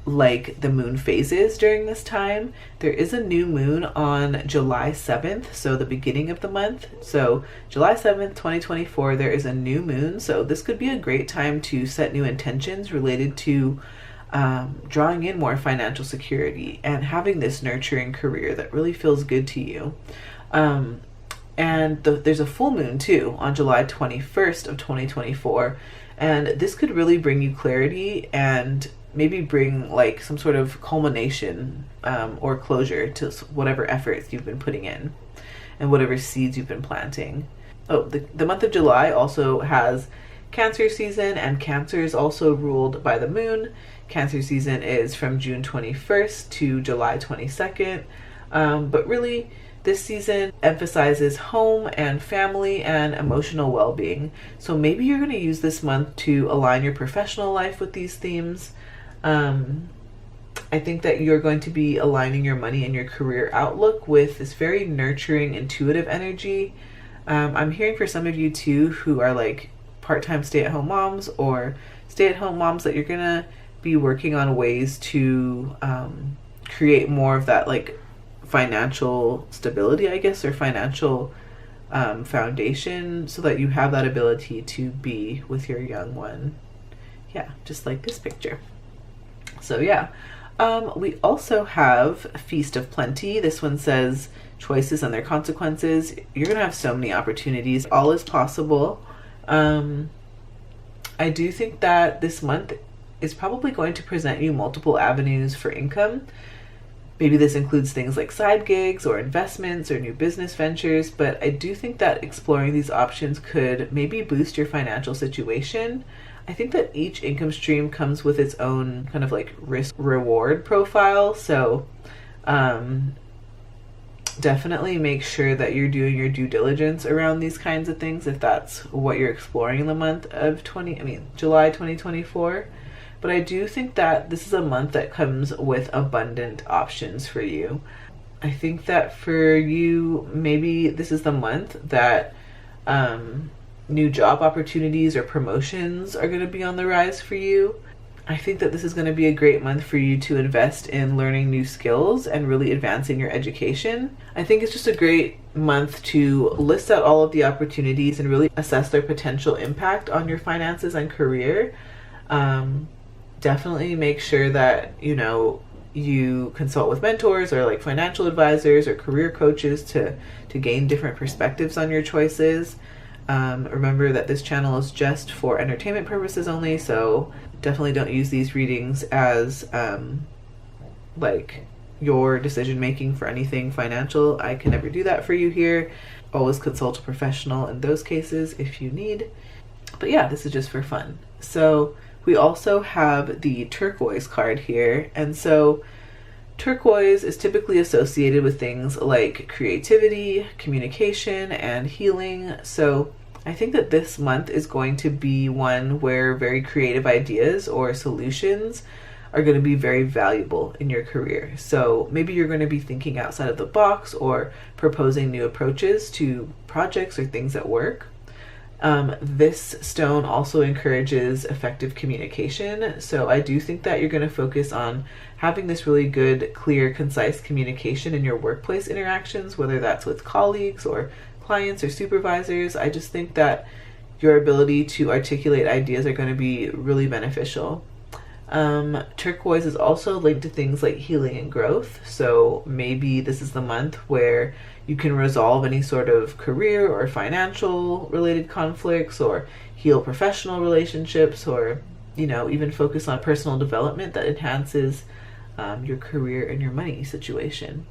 like the moon phases during this time. There is a new moon on July 7th, so the beginning of the month. So July 7th, 2024, there is a new moon. So this could be a great time to set new intentions related to drawing in more financial security and having this nurturing career that really feels good to you. And there's a full moon too on July 21st of 2024. And this could really bring you clarity and maybe bring like some sort of culmination or closure to whatever efforts you've been putting in and whatever seeds you've been planting. Oh, the month of July also has Cancer season, and Cancer is also ruled by the moon. Cancer season is from June 21st to July 22nd. But really, this season emphasizes home and family and emotional well-being. So maybe you're going to use this month to align your professional life with these themes. I think that you're going to be aligning your money and your career outlook with this very nurturing, intuitive energy. I'm hearing for some of you too who are like part-time stay-at-home moms or stay-at-home moms that you're going to be working on ways to create more of that like financial stability, I guess, or financial foundation so that you have that ability to be with your young one. Yeah, just like this picture. So yeah, we also have Feast of Plenty. This one says choices and their consequences. You're going to have so many opportunities. All is possible. I do think that this month is probably going to present you multiple avenues for income. Maybe this includes things like side gigs or investments or new business ventures, but I do think that exploring these options could maybe boost your financial situation. I think that each income stream comes with its own kind of like risk reward profile. So definitely make sure that you're doing your due diligence around these kinds of things if that's what you're exploring in the month of July 2024. But I do think that this is a month that comes with abundant options for you. I think that for you, maybe this is the month that new job opportunities or promotions are going to be on the rise for you. I think that this is going to be a great month for you to invest in learning new skills and really advancing your education. I think it's just a great month to list out all of the opportunities and really assess their potential impact on your finances and career. Definitely make sure that, you consult with mentors or like financial advisors or career coaches to gain different perspectives on your choices. Remember that this channel is just for entertainment purposes only, so definitely don't use these readings as like your decision making for anything financial. I can never do that for you here. Always consult a professional in those cases if you need. But yeah, this is just for fun. So we also have the turquoise card here. And so turquoise is typically associated with things like creativity, communication, and healing. So I think that this month is going to be one where very creative ideas or solutions are going to be very valuable in your career. So maybe you're going to be thinking outside of the box or proposing new approaches to projects or things at work. This stone also encourages effective communication. So I do think that you're going to focus on having this really good, clear, concise communication in your workplace interactions, whether that's with colleagues or clients or supervisors. I just think that your ability to articulate ideas are going to be really beneficial. Turquoise is also linked to things like healing and growth. So maybe this is the month where you can resolve any sort of career or financial related conflicts, or heal professional relationships, or, you know, even focus on personal development that enhances your career and your money situation.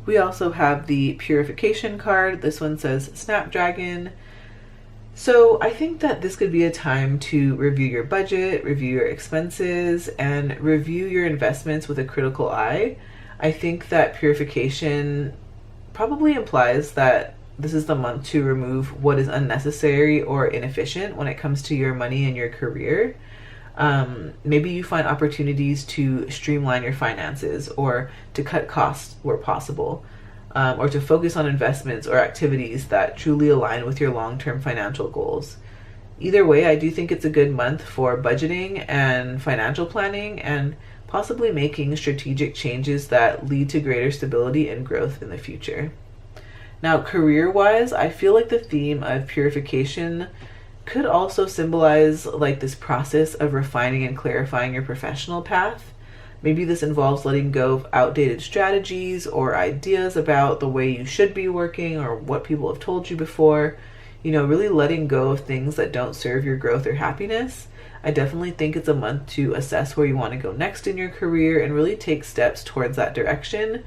We also have the purification card. This one says Snapdragon. So I think that this could be a time to review your budget, review your expenses, and review your investments with a critical eye. I think that purification probably implies that this is the month to remove what is unnecessary or inefficient when it comes to your money and your career. Maybe you find opportunities to streamline your finances, or to cut costs where possible. Or to focus on investments or activities that truly align with your long-term financial goals. Either way, I do think it's a good month for budgeting and financial planning, and possibly making strategic changes that lead to greater stability and growth in the future. Now, career-wise, I feel like the theme of purification could also symbolize like this process of refining and clarifying your professional path. Maybe this involves letting go of outdated strategies or ideas about the way you should be working, or what people have told you before. You know, really letting go of things that don't serve your growth or happiness. I definitely think it's a month to assess where you want to go next in your career and really take steps towards that direction.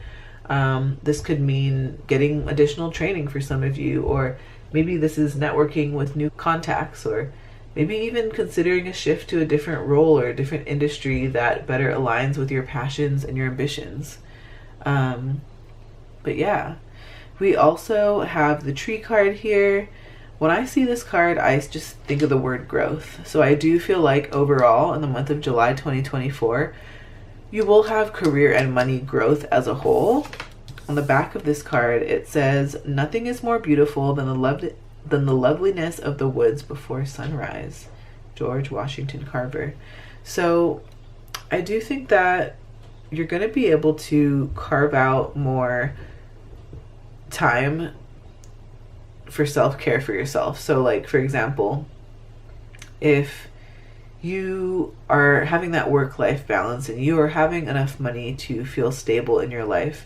This could mean getting additional training for some of you, or maybe this is networking with new contacts, or maybe even considering a shift to a different role or a different industry that better aligns with your passions and your ambitions. But yeah, we also have the tree card here. When I see this card, I just think of the word growth. So I do feel like overall in the month of July 2024, you will have career and money growth as a whole. On the back of this card, it says, "Nothing is more beautiful than the loveliness of the woods before sunrise." George Washington Carver. So I do think that you're going to be able to carve out more time for self-care for yourself. So like, for example, if you are having that work-life balance and you are having enough money to feel stable in your life,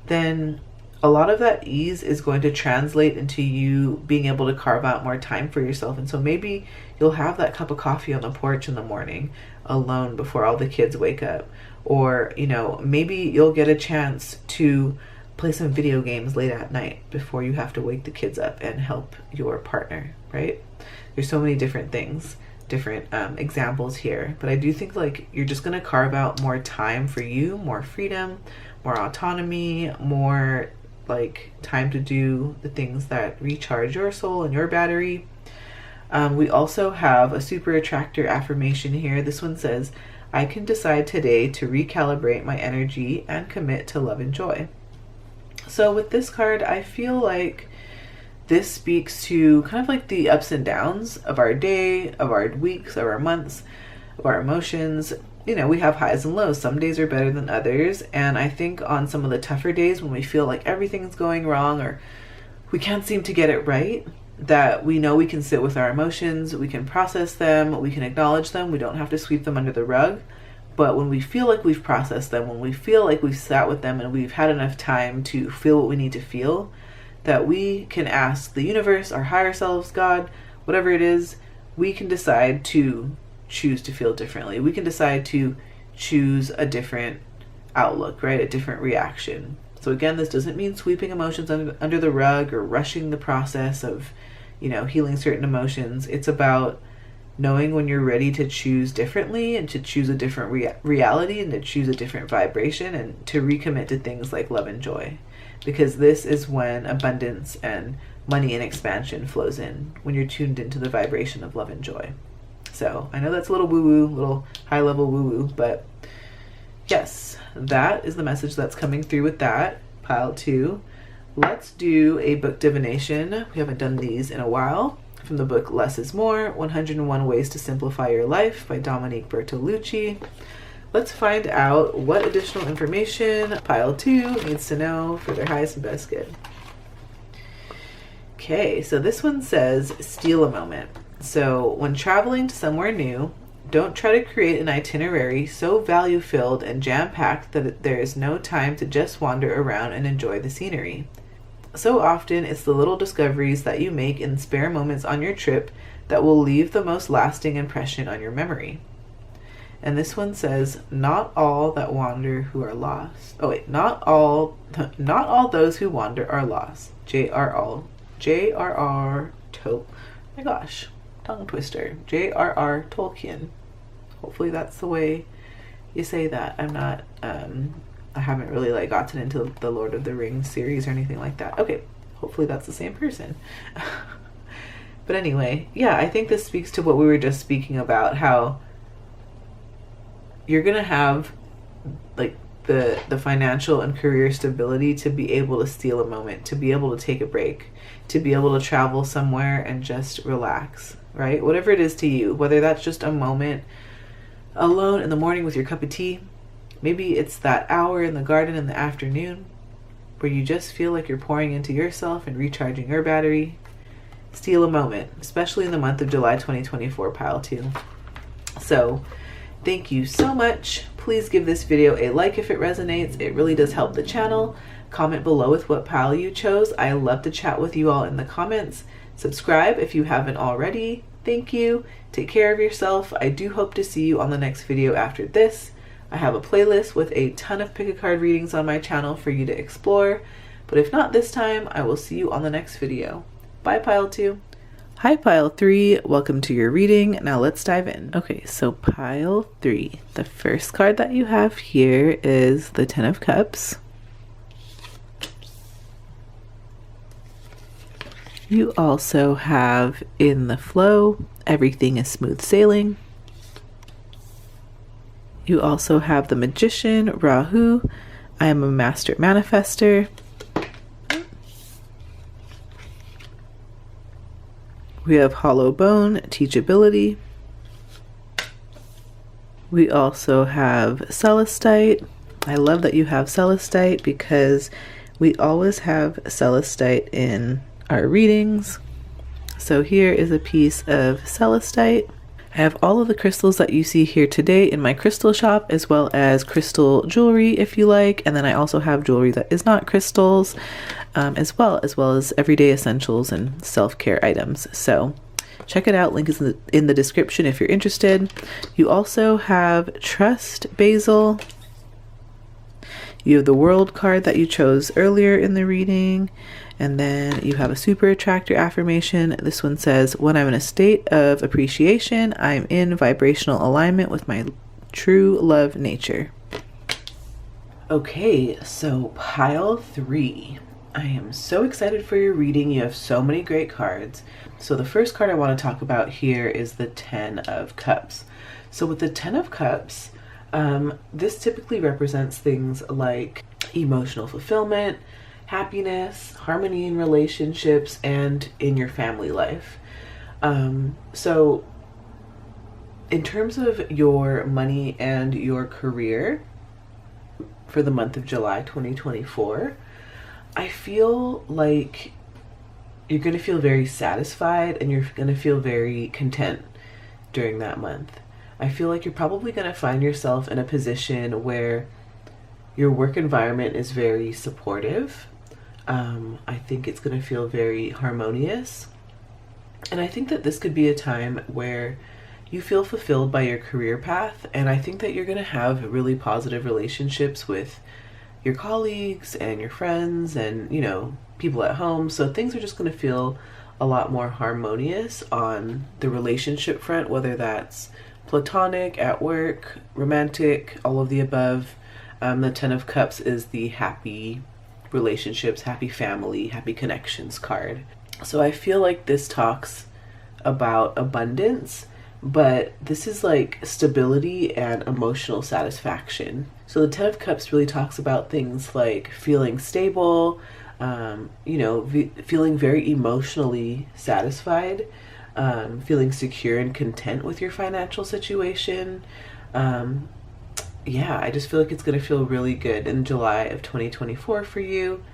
then a lot of that ease is going to translate into you being able to carve out more time for yourself. And so maybe you'll have that cup of coffee on the porch in the morning alone before all the kids wake up. Or, you know, maybe you'll get a chance to play some video games late at night before you have to wake the kids up and help your partner, right? There's so many different things, different examples here. But I do think like you're just going to carve out more time for you, more freedom, more autonomy, more like time to do the things that recharge your soul and your battery. We also have a super attractor affirmation here. This one says, "I can decide today to recalibrate my energy and commit to love and joy." So with this card, I feel like this speaks to kind of like the ups and downs of our day, of our weeks, of our months, of our emotions. You know, we have highs and lows. Some days are better than others. And I think on some of the tougher days when we feel like everything's going wrong or we can't seem to get it right, that we know we can sit with our emotions, we can process them, we can acknowledge them. We don't have to sweep them under the rug. But when we feel like we've processed them, when we feel like we've sat with them and we've had enough time to feel what we need to feel, that we can ask the universe, our higher selves, God, whatever it is, we can decide to choose to feel differently. We can decide to choose a different outlook, right? A different reaction. So again, this doesn't mean sweeping emotions under the rug or rushing the process of, you know, healing certain emotions. It's about knowing when you're ready to choose differently and to choose a different reality and to choose a different vibration and to recommit to things like love and joy. Because this is when abundance and money and expansion flows in, when you're tuned into the vibration of love and joy. So I know that's a little woo-woo, little high-level woo-woo, but yes, that is the message that's coming through with that. Pile 2. Let's do a book divination. We haven't done these in a while. from the book Less is More, 101 Ways to Simplify Your Life by Dominique Bertolucci. Let's find out what additional information Pile 2 needs to know for their highest and best good. Okay, so this one says, steal a moment. So when traveling to somewhere new, don't try to create an itinerary so value-filled and jam-packed that there is no time to just wander around and enjoy the scenery. So often, it's the little discoveries that you make in spare moments on your trip that will leave the most lasting impression on your memory. And this one says, not all that wander who are lost. Oh wait, not all those who wander are lost. J.R.R. My gosh, tongue twister. J.R.R. Tolkien. Hopefully that's the way you say that. I'm not, I haven't really like gotten into the Lord of the Rings series or anything like that. Okay, hopefully that's the same person. But anyway, yeah, I think this speaks to what we were just speaking about, how you're gonna have like the financial and career stability to be able to steal a moment, to be able to take a break, to be able to travel somewhere and just relax, right? Whatever it is to you, whether that's just a moment alone in the morning with your cup of tea, maybe it's that hour in the garden in the afternoon where you just feel like you're pouring into yourself and recharging your battery. Steal a moment, especially in the month of July 2024, Pile 2. So thank you so much. Please give this video a like if it resonates. It really does help the channel. Comment below with what pile you chose. I love to chat with you all in the comments. Subscribe if you haven't already. Thank you. Take care of yourself. I do hope to see you on the next video after this. I have a playlist with a ton of pick-a-card readings on my channel for you to explore. But if not this time, I will see you on the next video. Bye, Pile 2. Hi, Pile 3. Welcome to your reading. Now let's dive in. Okay, so Pile 3. The first card that you have here is the Ten of Cups. You also have In the Flow, Everything is Smooth Sailing. You also have the Magician, Rahu, I am a Master Manifester. We have Hollow Bone, Teachability. We also have Celestite. I love that you have Celestite because we always have Celestite in our readings. So here is a piece of Celestite. I have all of the crystals that you see here today in my crystal shop, as well as crystal jewelry if you like, and then I also have jewelry that is not crystals, as well as everyday essentials and self-care items. So check it out, link is in the description if you're interested. You also have Trust Basil. You have the World card that you chose earlier in the reading. And then you have a Super Attractor affirmation. This one says, when I'm in a state of appreciation, I'm in vibrational alignment with my true love nature. Okay, so Pile 3. I am so excited for your reading. You have so many great cards. So the first card I want to talk about here is the Ten of Cups. So with the Ten of Cups, this typically represents things like emotional fulfillment, happiness, harmony in relationships, and in your family life. So in terms of your money and your career for the month of July 2024, I feel like you're going to feel very satisfied and you're going to feel very content during that month. I feel like you're probably going to find yourself in a position where your work environment is very supportive. I think it's going to feel very harmonious. And I think that this could be a time where you feel fulfilled by your career path. And I think that you're going to have really positive relationships with your colleagues and your friends and, you know, people at home. So things are just going to feel a lot more harmonious on the relationship front, whether that's platonic, at work, romantic, all of the above. The Ten of Cups is the happy relationships, happy family, happy connections card. So I feel like this talks about abundance, but this is like stability and emotional satisfaction. So the Ten of Cups really talks about things like feeling stable, you know, feeling very emotionally satisfied, feeling secure and content with your financial situation. Yeah, I just feel like it's going to feel really good in July of 2024 for you.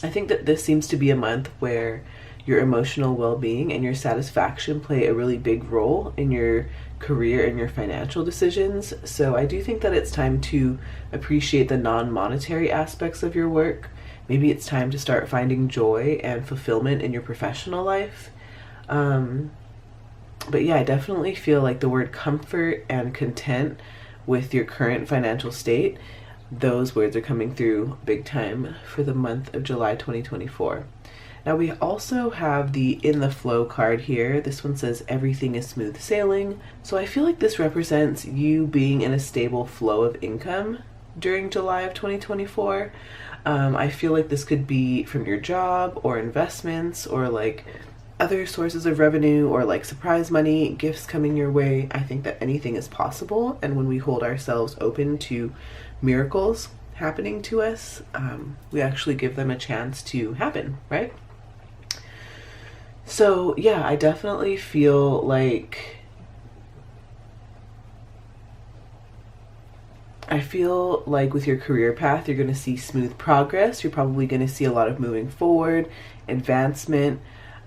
I think that this seems to be a month where your emotional well-being and your satisfaction play a really big role in your career and your financial decisions. So I do think that it's time to appreciate the non-monetary aspects of your work. Maybe it's time to start finding joy and fulfillment in your professional life. But yeah, I definitely feel like the word comfort and content with your current financial state, those words are coming through big time for the month of July 2024. Now we also have the In the Flow card here. This one says everything is smooth sailing. So I feel like this represents you being in a stable flow of income during July of 2024. I feel like this could be from your job or investments or like other sources of revenue or like surprise money, gifts coming your way. I think that anything is possible, and when we hold ourselves open to miracles happening to us, we actually give them a chance to happen, right? So yeah, I definitely feel like with your career path, you're going to see smooth progress. You're probably going to see a lot of moving forward, advancement.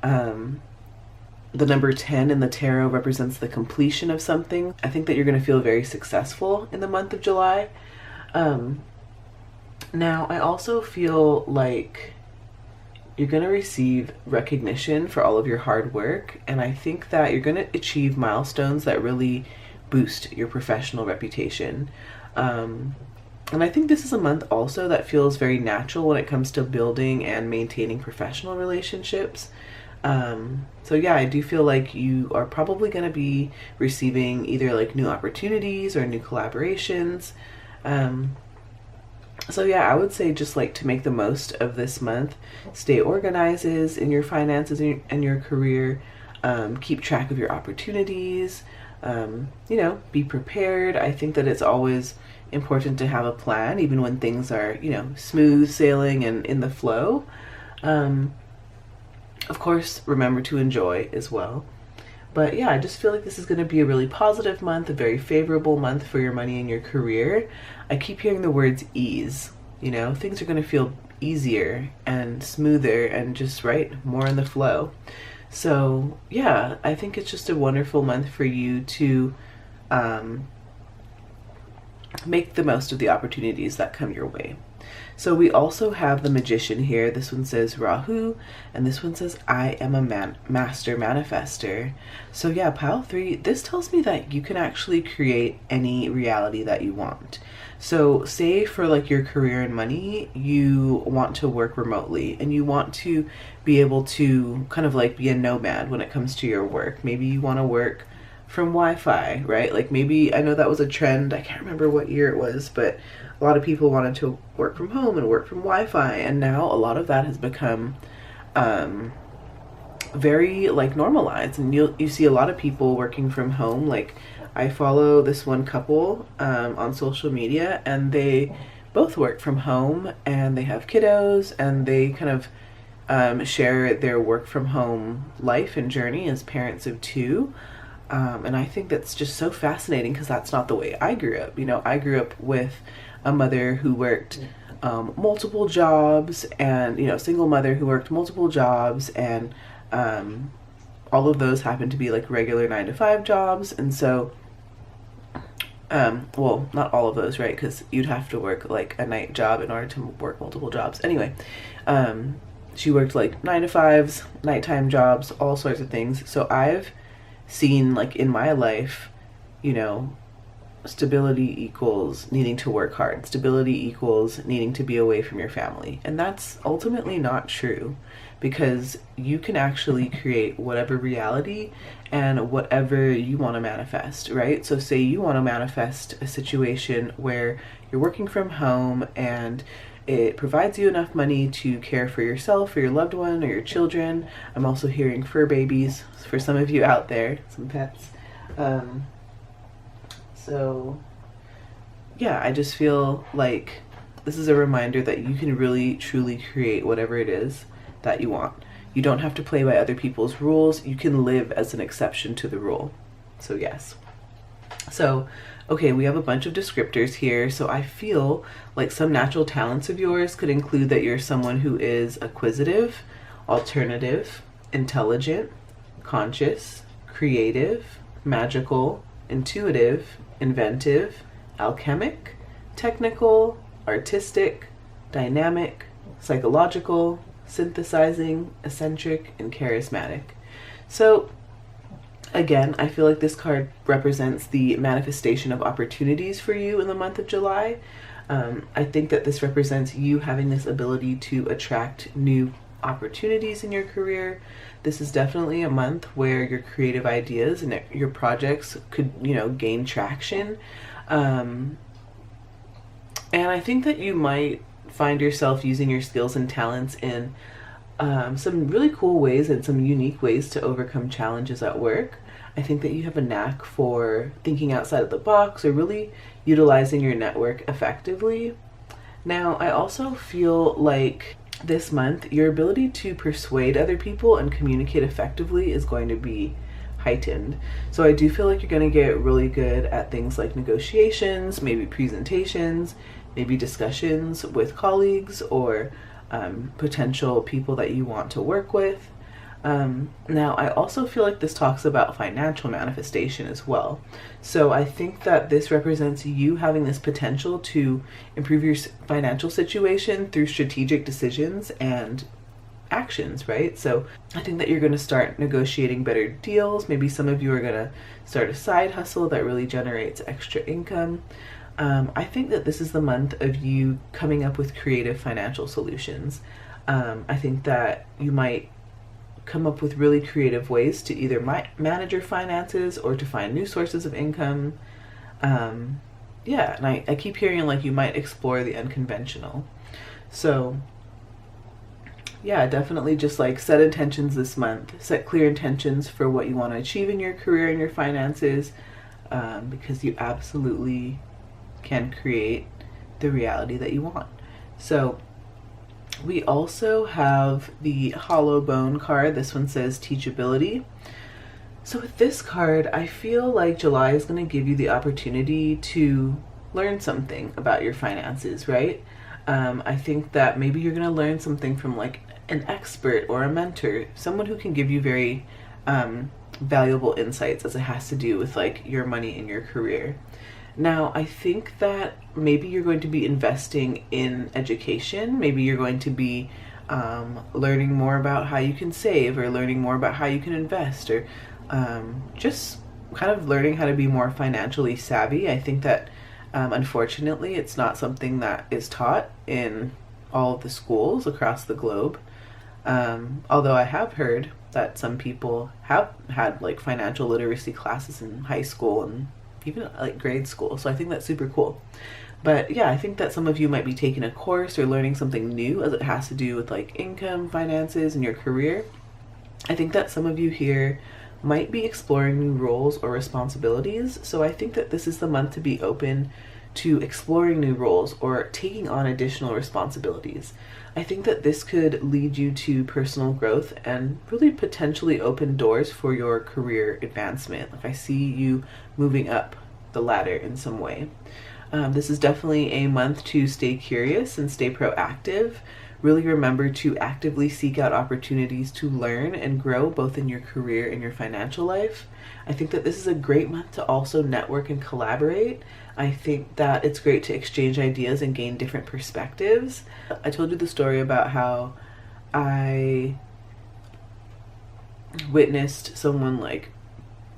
The number 10 in the tarot represents the completion of something. I think that you're going to feel very successful in the month of July. Now, I also feel like you're going to receive recognition for all of your hard work, and I think that you're going to achieve milestones that really boost your professional reputation. And I think this is a month also that feels very natural when it comes to building and maintaining professional relationships. So yeah, I do feel like you are probably going to be receiving either like new opportunities or new collaborations. So yeah, I would say just like to make the most of this month, stay organized in your finances and your career, keep track of your opportunities, be prepared. I think that it's always important to have a plan, even when things are, smooth sailing and in the flow. Of course, remember to enjoy as well. But yeah, I just feel like this is going to be a really positive month, a very favorable month for your money and your career. I keep hearing the words ease. Things are going to feel easier and smoother and just more in the flow. So yeah, I think it's just a wonderful month for you to make the most of the opportunities that come your way. So we also have the Magician here. This one says Rahu, and this one says I am a master manifester. So yeah, pile 3, this tells me that you can actually create any reality that you want. So say for like your career and money, you want to work remotely and you want to be able to kind of like be a nomad when it comes to your work. Maybe you want to work from Wi-Fi, right? Like maybe, I know that was a trend, I can't remember what year it was, but a lot of people wanted to work from home and work from Wi-Fi, and now a lot of that has become very like normalized, and you see a lot of people working from home. Like I follow this one couple on social media, and they both work from home and they have kiddos, and they kind of share their work from home life and journey as parents of 2. And I think that's just so fascinating because that's not the way I grew up. I grew up with a mother who worked multiple jobs, and single mother who worked multiple jobs, and all of those happened to be like regular 9-to-5 jobs. And so well, not all of those, right? Because you'd have to work like a night job in order to work multiple jobs. Anyway, she worked like 9-to-5s, nighttime jobs, all sorts of things. So I've seen like in my life, stability equals needing to work hard. Stability equals needing to be away from your family. And that's ultimately not true, because you can actually create whatever reality and whatever you want to manifest, right? So say you want to manifest a situation where you're working from home and it provides you enough money to care for yourself or your loved one or your children. I'm also hearing fur babies for some of you out there, some pets. So yeah, I just feel like this is a reminder that you can really truly create whatever it is that you want. You don't have to play by other people's rules. You can live as an exception to the rule. So yes. So, okay, we have a bunch of descriptors here. So I feel like some natural talents of yours could include that you're someone who is acquisitive, alternative, intelligent, conscious, creative, magical, intuitive, inventive, alchemic, technical, artistic, dynamic, psychological, synthesizing, eccentric, and charismatic. So again, I feel like this card represents the manifestation of opportunities for you in the month of July. I think that this represents you having this ability to attract new opportunities in your career. This is definitely a month where your creative ideas and your projects could, gain traction. And I think that you might find yourself using your skills and talents in some really cool ways and some unique ways to overcome challenges at work. I think that you have a knack for thinking outside of the box or really utilizing your network effectively. Now, I also feel like this month, your ability to persuade other people and communicate effectively is going to be heightened. So I do feel like you're going to get really good at things like negotiations, maybe presentations, maybe discussions with colleagues or potential people that you want to work with. Now, I also feel like this talks about financial manifestation as well. So I think that this represents you having this potential to improve your financial situation through strategic decisions and actions, right? So I think that you're going to start negotiating better deals. Maybe some of you are going to start a side hustle that really generates extra income. I think that this is the month of you coming up with creative financial solutions. I think that you might come up with really creative ways to either manage your finances or to find new sources of income. And I keep hearing like you might explore the unconventional. So yeah, definitely just like set intentions this month. Set clear intentions for what you want to achieve in your career and your finances, because you absolutely can create the reality that you want. So we also have the Hollow Bone card. This one says teachability. So with this card, I feel like July is going to give you the opportunity to learn something about your finances, right? I think that maybe you're going to learn something from like an expert or a mentor, someone who can give you very valuable insights as it has to do with like your money and your career. Now, I think that maybe you're going to be investing in education. Maybe you're going to be learning more about how you can save or learning more about how you can invest or just kind of learning how to be more financially savvy. I think that unfortunately it's not something that is taught in all of the schools across the globe. Although I have heard that some people have had like financial literacy classes in high school and even like grade school. So I think that's super cool. But yeah, I think that some of you might be taking a course or learning something new as it has to do with like income, finances, and your career. I think that some of you here might be exploring new roles or responsibilities. So I think that this is the month to be open to exploring new roles or taking on additional responsibilities. I think that this could lead you to personal growth and really potentially open doors for your career advancement. Like I see you moving up the ladder in some way. This is definitely a month to stay curious and stay proactive. Really remember to actively seek out opportunities to learn and grow both in your career and your financial life. I think that this is a great month to also network and collaborate. I think that it's great to exchange ideas and gain different perspectives. I told you the story about how I witnessed someone like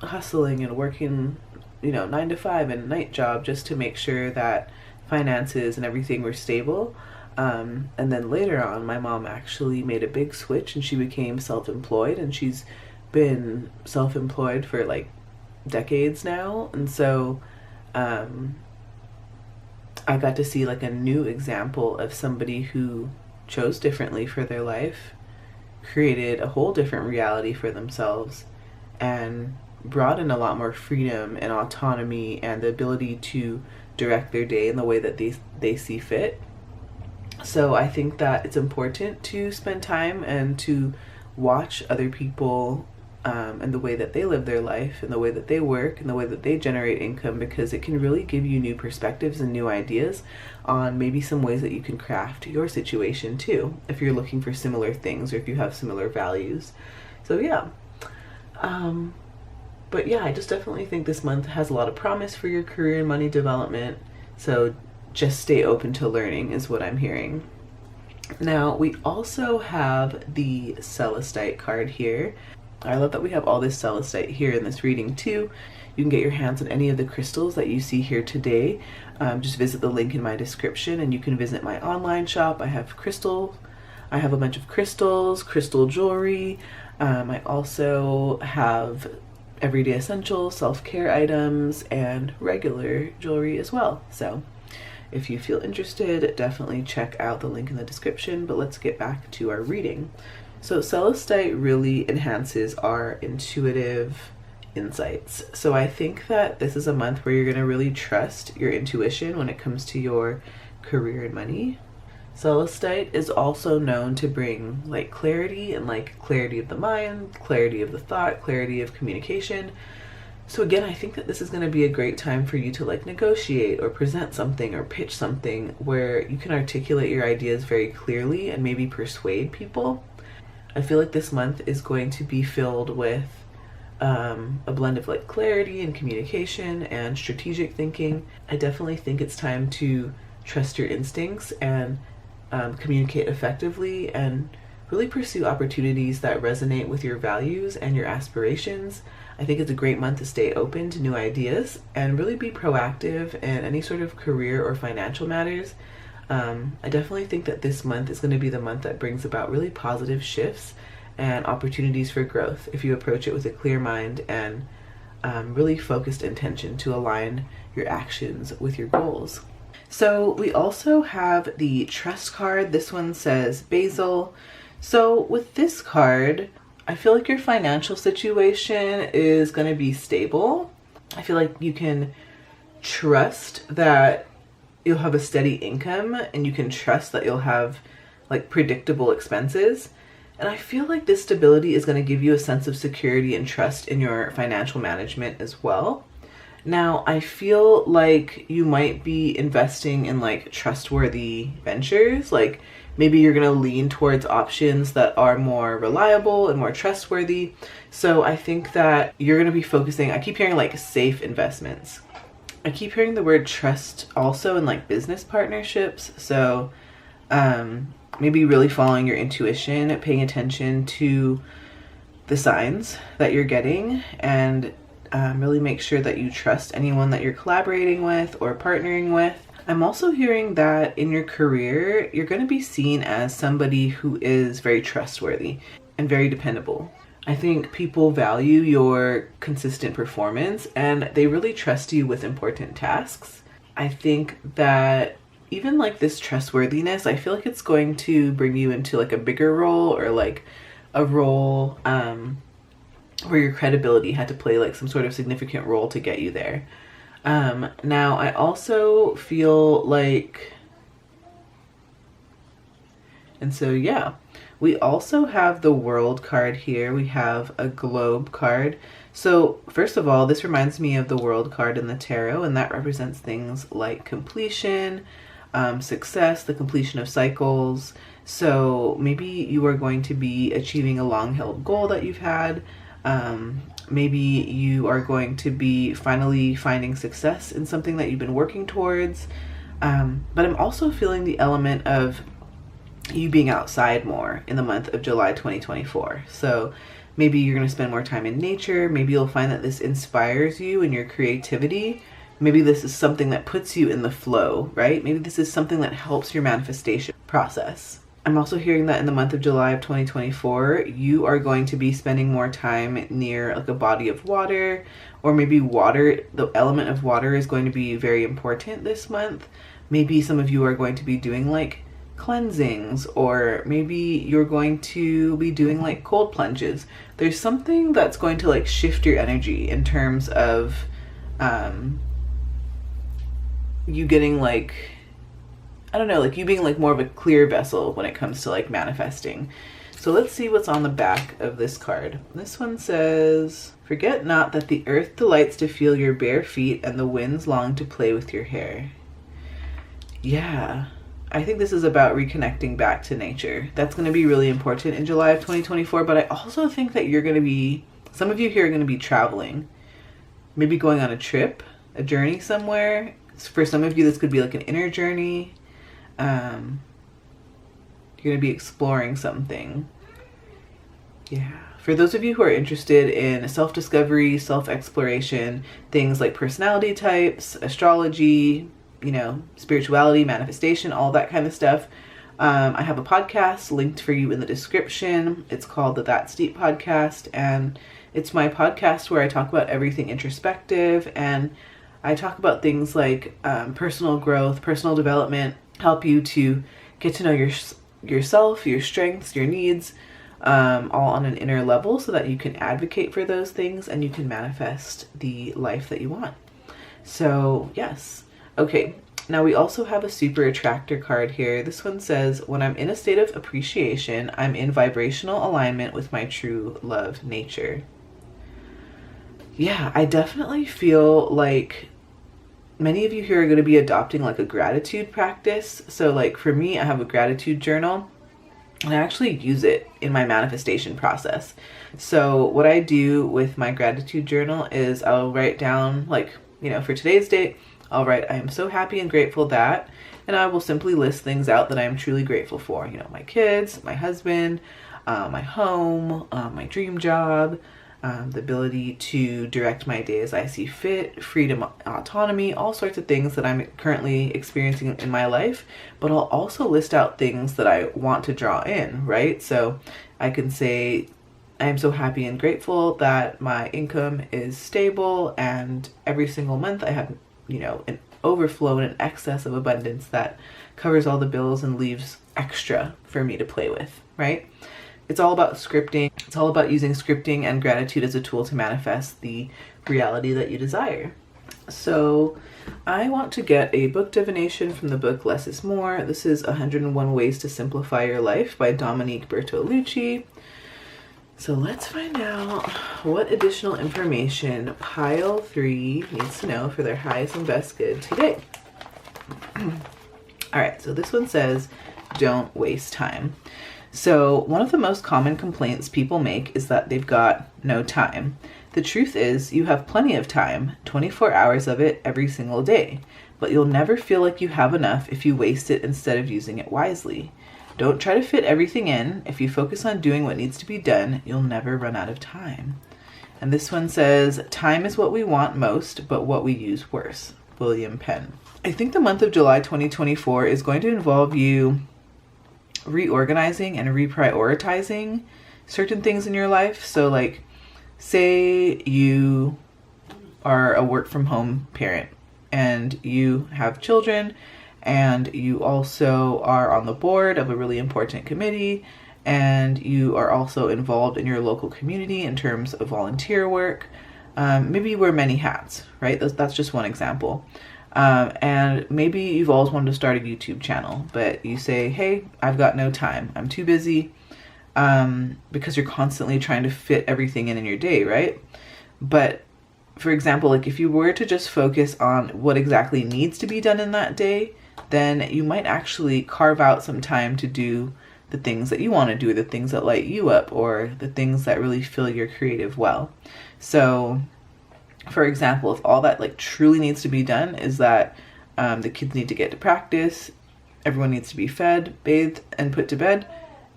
hustling and working, 9 to 5 and a night job just to make sure that finances and everything were stable. And then later on, my mom actually made a big switch and she became self-employed, and she's been self-employed for like decades now. And so I got to see like a new example of somebody who chose differently for their life, created a whole different reality for themselves, and brought in a lot more freedom and autonomy and the ability to direct their day in the way that they see fit. So I think that it's important to spend time and to watch other people and the way that they live their life and the way that they work and the way that they generate income, because it can really give you new perspectives and new ideas on maybe some ways that you can craft your situation too, if you're looking for similar things or if you have similar values. So yeah. But yeah, I just definitely think this month has a lot of promise for your career and money development. So just stay open to learning is what I'm hearing. Now, we also have the Celestite card here. I love that we have all this Celestite here in this reading too. You can get your hands on any of the crystals that you see here today. Just visit the link in my description and you can visit my online shop. I have a bunch of crystals, crystal jewelry. I also have everyday essentials, self-care items, and regular jewelry as well. So if you feel interested, definitely check out the link in the description, but let's get back to our reading. So Celestite really enhances our intuitive insights. So I think that this is a month where you're going to really trust your intuition when it comes to your career and money. Celestite is also known to bring like clarity and like clarity of the mind, clarity of the thought, clarity of communication. So again, I think that this is going to be a great time for you to like negotiate or present something or pitch something where you can articulate your ideas very clearly and maybe persuade people. I feel like this month is going to be filled with a blend of like clarity and communication and strategic thinking. I definitely think it's time to trust your instincts and communicate effectively and really pursue opportunities that resonate with your values and your aspirations. I think it's a great month to stay open to new ideas and really be proactive in any sort of career or financial matters. I definitely think that this month is going to be the month that brings about really positive shifts and opportunities for growth if you approach it with a clear mind and really focused intention to align your actions with your goals. So we also have the Trust card. This one says Basil. So with this card, I feel like your financial situation is going to be stable. I feel like you can trust that you'll have a steady income and you can trust that you'll have like predictable expenses. And I feel like this stability is going to give you a sense of security and trust in your financial management as well. Now, I feel like you might be investing in like trustworthy ventures. Like maybe you're going to lean towards options that are more reliable and more trustworthy. So I think that you're going to be focusing, I keep hearing like safe investments. I keep hearing the word trust also in like business partnerships. So maybe really following your intuition, paying attention to the signs that you're getting, and really make sure that you trust anyone that you're collaborating with or partnering with. I'm also hearing that in your career, you're going to be seen as somebody who is very trustworthy and very dependable. I think people value your consistent performance and they really trust you with important tasks. I think that even like this trustworthiness, I feel like it's going to bring you into like a bigger role or like a role where your credibility had to play like some sort of significant role to get you there. Now I also feel like, and so yeah, we also have the World card here. We have a Globe card. So first of all, this reminds me of the World card in the tarot, and that represents things like completion, success, the completion of cycles. So maybe you are going to be achieving a long-held goal that you've had. Maybe you are going to be finally finding success in something that you've been working towards. But I'm also feeling the element of you being outside more in the month of July 2024. So maybe you're going to spend more time in nature. Maybe you'll find that this inspires you in your creativity. Maybe this is something that puts you in the flow, right? Maybe this is something that helps your manifestation process. I'm also hearing that in the month of July of 2024, you are going to be spending more time near like a body of water, or maybe water, the element of water is going to be very important this month. Maybe some of you are going to be doing like cleansings, or maybe you're going to be doing like cold plunges. There's something that's going to like shift your energy in terms of you getting like, I don't know, like you being like more of a clear vessel when it comes to like manifesting. So let's see what's on the back of this card. This one says, forget not that the earth delights to feel your bare feet and the winds long to play with your hair. Yeah, I think this is about reconnecting back to nature. That's going to be really important in July of 2024, but I also think that some of you here are going to be traveling, maybe going on a trip, a journey somewhere. For some of you, this could be like an inner journey. You're going to be exploring something. Yeah. For those of you who are interested in self-discovery, self-exploration, things like personality types, astrology, spirituality, manifestation, all that kind of stuff, I have a podcast linked for you in the description. It's called the That's Deep podcast, and it's my podcast where I talk about everything introspective, and I talk about things like personal growth, personal development, help you to get to know yourself, your strengths, your needs, all on an inner level so that you can advocate for those things and you can manifest the life that you want. So yes. Okay, now we also have a super attractor card here. This one says, when I'm in a state of appreciation, I'm in vibrational alignment with my true love nature. Yeah, I definitely feel like many of you here are going to be adopting like a gratitude practice. So like for me, I have a gratitude journal and I actually use it in my manifestation process. So what I do with my gratitude journal is I'll write down for today's date, I'll write, I am so happy and grateful that, and I will simply list things out that I am truly grateful for. My kids, my husband, my home, my dream job, the ability to direct my day as I see fit, freedom, autonomy, all sorts of things that I'm currently experiencing in my life. But I'll also list out things that I want to draw in, right? So I can say, I am so happy and grateful that my income is stable and every single month I have, an overflow and an excess of abundance that covers all the bills and leaves extra for me to play with, right? It's all about scripting. It's all about using scripting and gratitude as a tool to manifest the reality that you desire. So I want to get a book divination from the book Less is More. This is 101 Ways to Simplify Your Life by Dominique Bertolucci. So let's find out what additional information pile 3 needs to know for their highest and best good today. All right, so this one says, don't waste time. So one of the most common complaints people make is that they've got no time. The truth is you have plenty of time, 24 hours of it every single day, but you'll never feel like you have enough if you waste it instead of using it wisely. Don't try to fit everything in. If you focus on doing what needs to be done, you'll never run out of time. And this one says, time is what we want most, but what we use worse. William Penn. I think the month of July 2024 is going to involve you reorganizing and reprioritizing certain things in your life. So like, say you are a work from home parent and you have children and you also are on the board of a really important committee and you are also involved in your local community in terms of volunteer work. Maybe you wear many hats, right? That's just one example. And maybe you've always wanted to start a YouTube channel, but you say, hey, I've got no time. I'm too busy, because you're constantly trying to fit everything in your day, right? But for example, like if you were to just focus on what exactly needs to be done in that day, then you might actually carve out some time to do the things that you want to do, the things that light you up, or the things that really fill your creative well. So for example, if all that like truly needs to be done is that the kids need to get to practice, everyone needs to be fed, bathed, and put to bed,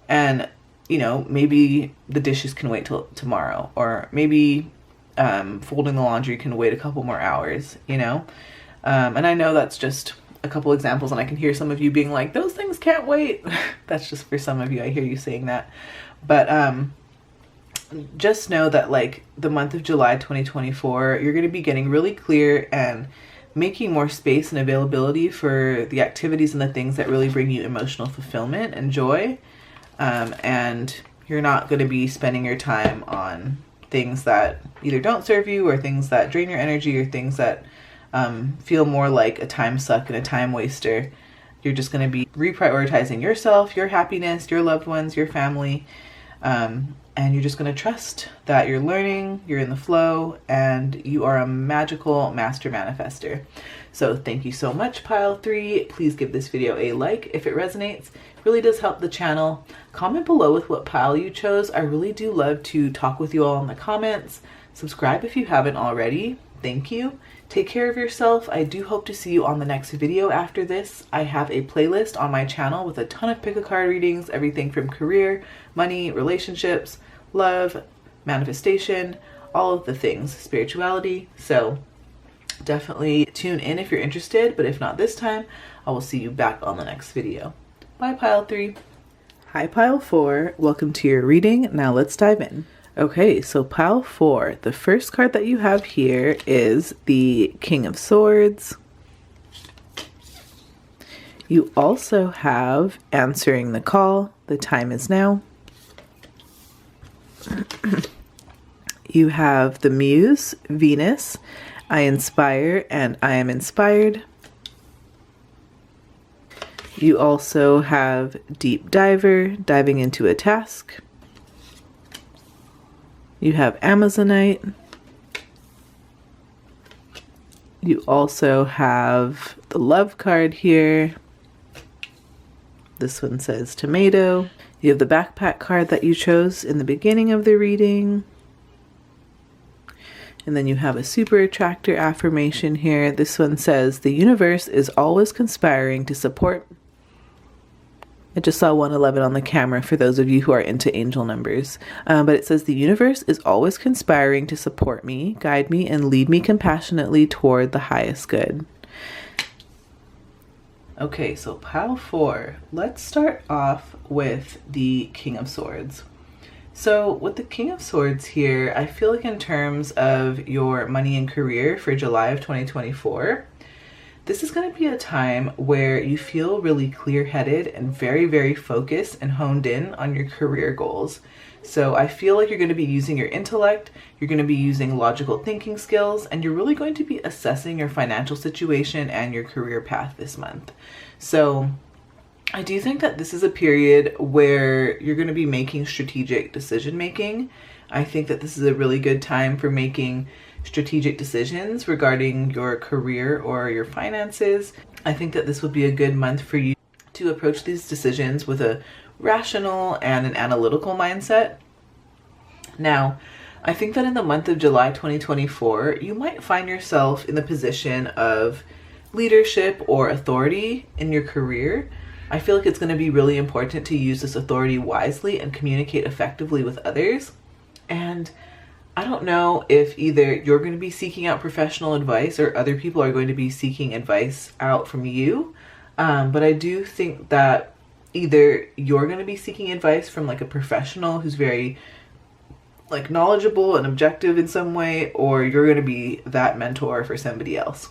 and maybe the dishes can wait till tomorrow, or maybe folding the laundry can wait a couple more hours, and I know that's just a couple examples, and I can hear some of you being like, those things can't wait. That's just for some of you. I hear you saying that, but just know that like the month of July 2024, you're going to be getting really clear and making more space and availability for the activities and the things that really bring you emotional fulfillment and joy. And you're not going to be spending your time on things that either don't serve you or things that drain your energy or things that feel more like a time suck and a time waster. You're just going to be reprioritizing yourself, your happiness, your loved ones, your family, And you're just going to trust that you're learning, you're in the flow, and you are a magical master manifester. So thank you so much, Pile 3. Please give this video a like if it resonates. It really does help the channel. Comment below with what pile you chose. I really do love to talk with you all in the comments. Subscribe if you haven't already. Thank you. Take care of yourself. I do hope to see you on the next video after this. I have a playlist on my channel with a ton of pick-a-card readings, everything from career, money, relationships, love, manifestation, all of the things, spirituality. So definitely tune in if you're interested, but if not this time, I will see you back on the next video. Bye, Pile 3. Hi, Pile 4. Welcome to your reading. Now let's dive in. Okay, so Pile 4, the first card that you have here is the King of Swords. You also have Answering the Call, the time is now. You have the Muse, Venus, I inspire and I am inspired. You also have Deep Diver, diving into a task. You have Amazonite. You also have the Love card here. This one says Tomato. You have the Backpack card that you chose in the beginning of the reading. And then you have a Super Attractor affirmation here. This one says, the universe is always conspiring to support. I just saw 111 on the camera for those of you who are into angel numbers. But it says, the universe is always conspiring to support me, guide me, and lead me compassionately toward the highest good. Okay, so Pile 4. Let's start off with the King of Swords. So with the King of Swords here, I feel like in terms of your money and career for July of 2024, this is going to be a time where you feel really clear-headed and very, very focused and honed in on your career goals. So I feel like you're going to be using your intellect, you're going to be using logical thinking skills, and you're really going to be assessing your financial situation and your career path this month. So I do think that this is a period where you're going to be making strategic decision making. I think that this is a really good time for making strategic decisions regarding your career or your finances. I think that this would be a good month for you to approach these decisions with a rational and an analytical mindset. Now, I think that in the month of July 2024, you might find yourself in the position of leadership or authority in your career. I feel like it's going to be really important to use this authority wisely and communicate effectively with others. And I don't know if either you're going to be seeking out professional advice or other people are going to be seeking advice out from you. But I do think that either you're going to be seeking advice from like a professional who's very like knowledgeable and objective in some way, or you're going to be that mentor for somebody else.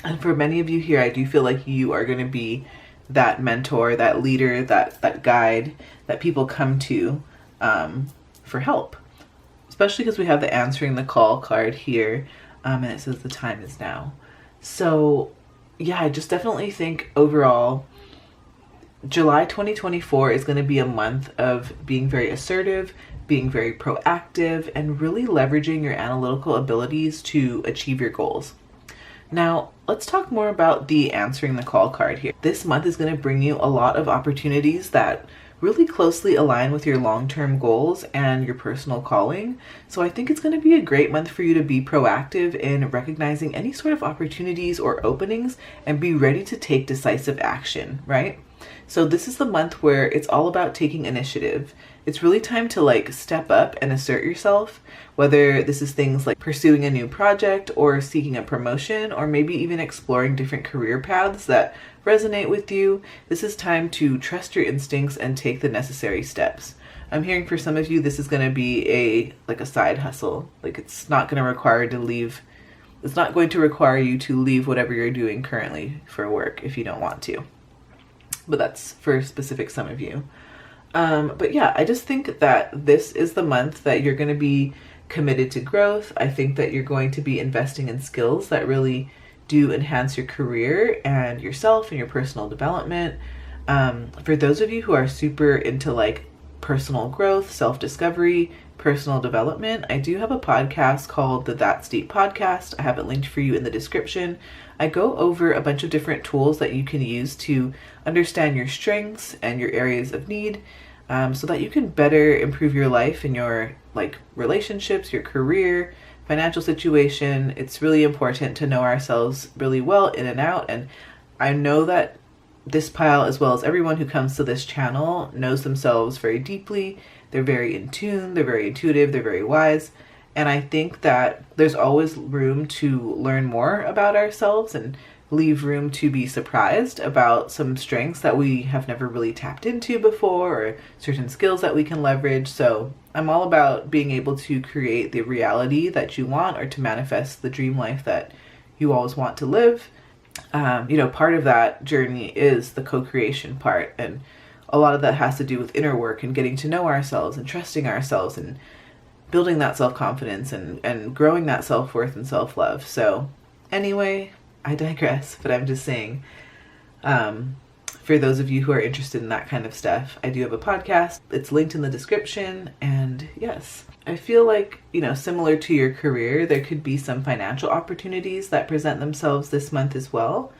And for many of you here, I do feel like you are going to be that mentor, that leader, that guide that people come to for help. Especially because we have the Answering the Call card here, and it says the time is now. So yeah, I just definitely think overall, July 2024 is going to be a month of being very assertive, being very proactive, and really leveraging your analytical abilities to achieve your goals. Now, let's talk more about the Answering the Call card here. This month is going to bring you a lot of opportunities that really closely align with your long-term goals and your personal calling. So I think it's going to be a great month for you to be proactive in recognizing any sort of opportunities or openings and be ready to take decisive action, right? So this is the month where it's all about taking initiative. It's really time to like step up and assert yourself, whether this is things like pursuing a new project or seeking a promotion, or maybe even exploring different career paths that resonate with you. This is time to trust your instincts and take the necessary steps. I'm hearing for some of you, this is going to be a side hustle. Like it's not going to require you to leave whatever you're doing currently for work if you don't want to. But that's for specific some of you. But yeah, I just think that this is the month that you're going to be committed to growth. I think that you're going to be investing in skills that really do enhance your career and yourself and your personal development. For those of you who are super into like personal growth, self-discovery, personal development. I do have a podcast called the That's Deep podcast. I have it linked for you in the description. I go over a bunch of different tools that you can use to understand your strengths and your areas of need, so that you can better improve your life and your relationships, your career, financial situation. It's really important to know ourselves really well in and out. And I know that this pile, as well as everyone who comes to this channel, knows themselves very deeply. They're very in tune, they're very intuitive, they're very wise. And I think that there's always room to learn more about ourselves and leave room to be surprised about some strengths that we have never really tapped into before, or certain skills that we can leverage. So I'm all about being able to create the reality that you want, or to manifest the dream life that you always want to live. Part of that journey is the co-creation part, and a lot of that has to do with inner work and getting to know ourselves and trusting ourselves and building that self-confidence and growing that self-worth and self-love. So anyway, I digress, but I'm just saying, for those of you who are interested in that kind of stuff, I do have a podcast. It's linked in the description. And yes, I feel like, similar to your career, there could be some financial opportunities that present themselves this month as well.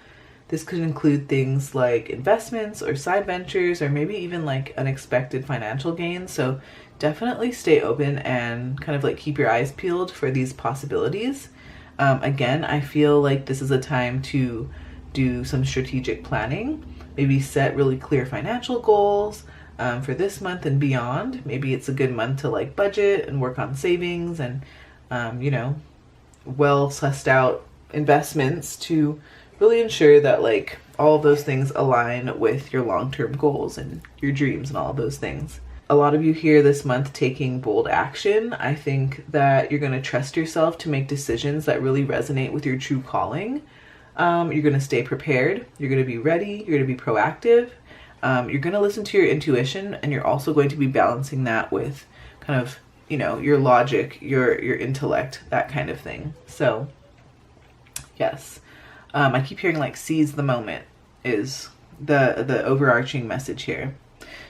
This could include things like investments or side ventures, or maybe even unexpected financial gains. So definitely stay open and kind of keep your eyes peeled for these possibilities. Again, I feel like this is a time to do some strategic planning, maybe set really clear financial goals for this month and beyond. Maybe it's a good month to budget and work on savings and, well sussed out investments to really ensure that all of those things align with your long-term goals and your dreams and all of those things. A lot of you here this month taking bold action. I think that you're going to trust yourself to make decisions that really resonate with your true calling. You're going to stay prepared. You're going to be ready. You're going to be proactive. You're going to listen to your intuition, and you're also going to be balancing that with kind of, your logic, your intellect, that kind of thing. So yes, I keep hearing seize the moment is the overarching message here.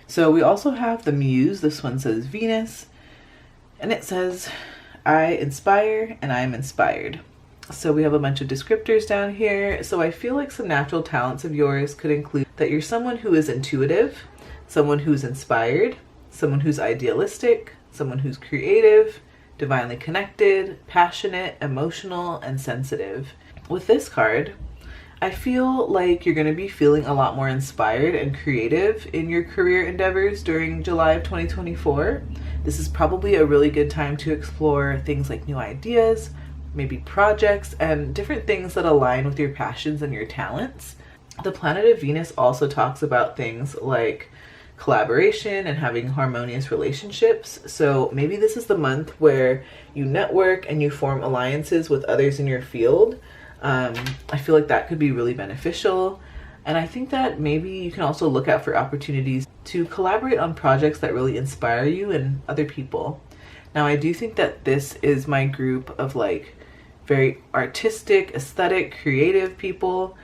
So we also have the Muse. This one says Venus, and it says, I inspire and I am inspired. So we have a bunch of descriptors down here. So I feel like some natural talents of yours could include that you're someone who is intuitive, someone who's inspired, someone who's idealistic, someone who's creative, divinely connected, passionate, emotional, and sensitive. With this card, I feel like you're going to be feeling a lot more inspired and creative in your career endeavors during July of 2024. This is probably a really good time to explore things like new ideas, maybe projects, and different things that align with your passions and your talents. The planet of Venus also talks about things like collaboration and having harmonious relationships. So maybe this is the month where you network and you form alliances with others in your field. I feel like that could be really beneficial. And I think that maybe you can also look out for opportunities to collaborate on projects that really inspire you and other people. Now, I do think that this is my group of very artistic, aesthetic, creative people.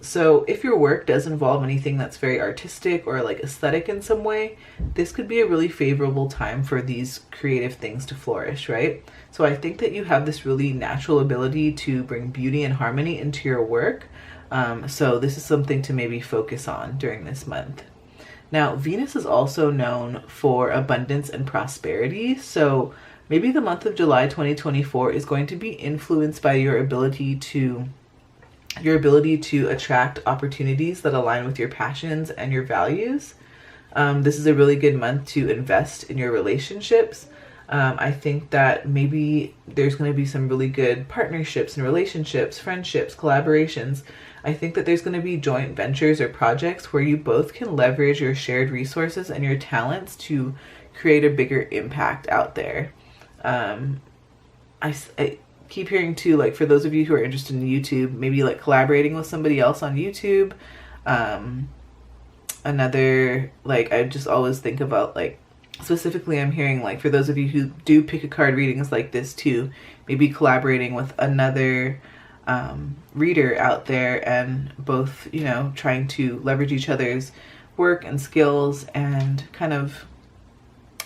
So if your work does involve anything that's very artistic or aesthetic in some way, this could be a really favorable time for these creative things to flourish, right? So I think that you have this really natural ability to bring beauty and harmony into your work. So this is something to maybe focus on during this month. Now, Venus is also known for abundance and prosperity. So maybe the month of July 2024 is going to be influenced by your ability to attract opportunities that align with your passions and your values. This is a really good month to invest in your relationships. I think that maybe there's going to be some really good partnerships and relationships, friendships, collaborations. I think that there's going to be joint ventures or projects where you both can leverage your shared resources and your talents to create a bigger impact out there. I keep hearing too, for those of you who are interested in YouTube, maybe collaborating with somebody else on YouTube. I just always think about specifically I'm hearing for those of you who do pick a card readings like this too, maybe collaborating with another reader out there and both, trying to leverage each other's work and skills and kind of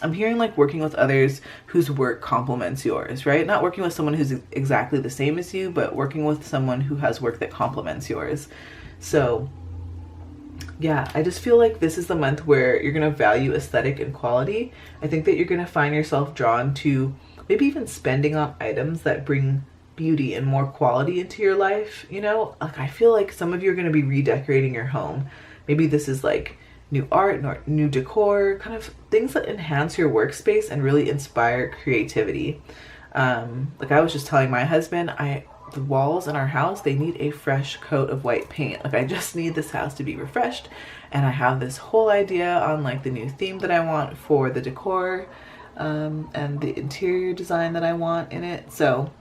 I'm hearing like working with others whose work complements yours, right? Not working with someone who's exactly the same as you, but working with someone who has work that complements yours. So yeah, I just feel like this is the month where you're going to value aesthetic and quality. I think that you're going to find yourself drawn to maybe even spending on items that bring beauty and more quality into your life. You know, like I feel like some of you are going to be redecorating your home. Maybe this is like new art, new decor, kind of things that enhance your workspace and really inspire creativity. Like I was just telling my husband, the walls in our house, they need a fresh coat of white paint. Like I just need this house to be refreshed, and I have this whole idea on like the new theme that I want for the decor, and the interior design that I want in it. So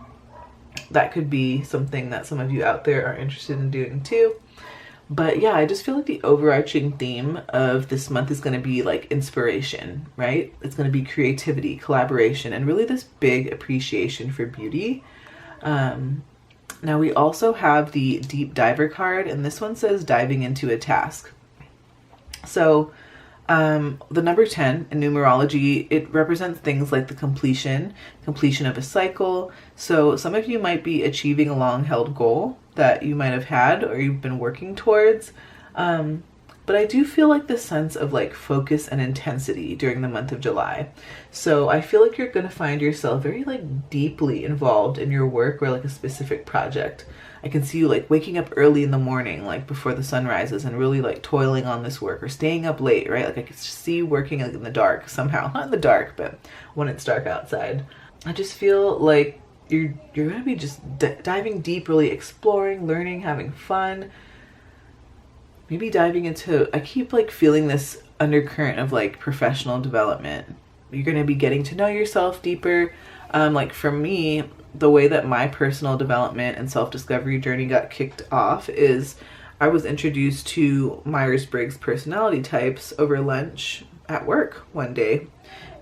that could be something that some of you out there are interested in doing too. But yeah, I just feel like the overarching theme of this month is going to be like inspiration, right? It's going to be creativity, collaboration, and really this big appreciation for beauty. Now we also have the Deep Diver card, and this one says diving into a task. So the number 10 in numerology, it represents things like the completion of a cycle. So some of you might be achieving a long-held goal that you might have had or you've been working towards. But I do feel like the sense of like focus and intensity during the month of July. So I feel like you're going to find yourself very like deeply involved in your work or like a specific project. I can see you like waking up early in the morning, like before the sun rises, and really like toiling on this work, or staying up late, right? Like I can see you working like in the dark somehow, not in the dark, but when it's dark outside. I just feel like you're going to be just diving deep, really exploring, learning, having fun. Maybe diving into, I keep like feeling this undercurrent of like professional development. You're going to be getting to know yourself deeper. Like for me, the way that my personal development and self-discovery journey got kicked off is I was introduced to Myers-Briggs personality types over lunch at work one day.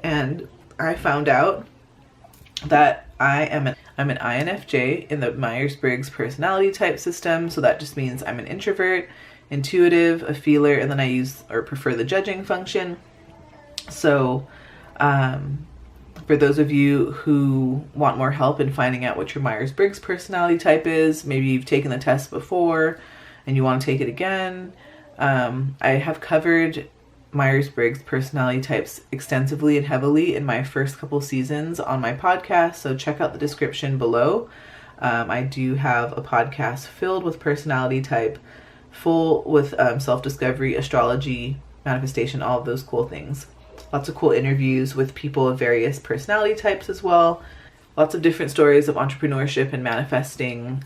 And I found out that I'm an INFJ in the Myers-Briggs personality type system. So that just means I'm an introvert, intuitive, a feeler, and then I use or prefer the judging function. So for those of you who want more help in finding out what your Myers-Briggs personality type is, maybe you've taken the test before and you want to take it again, I have covered Myers-Briggs personality types extensively and heavily in my first couple seasons on my podcast, so check out the description below. I do have a podcast filled with personality type, full with self-discovery, astrology, manifestation, all of those cool things. Lots of cool interviews with people of various personality types as well. Lots of different stories of entrepreneurship and manifesting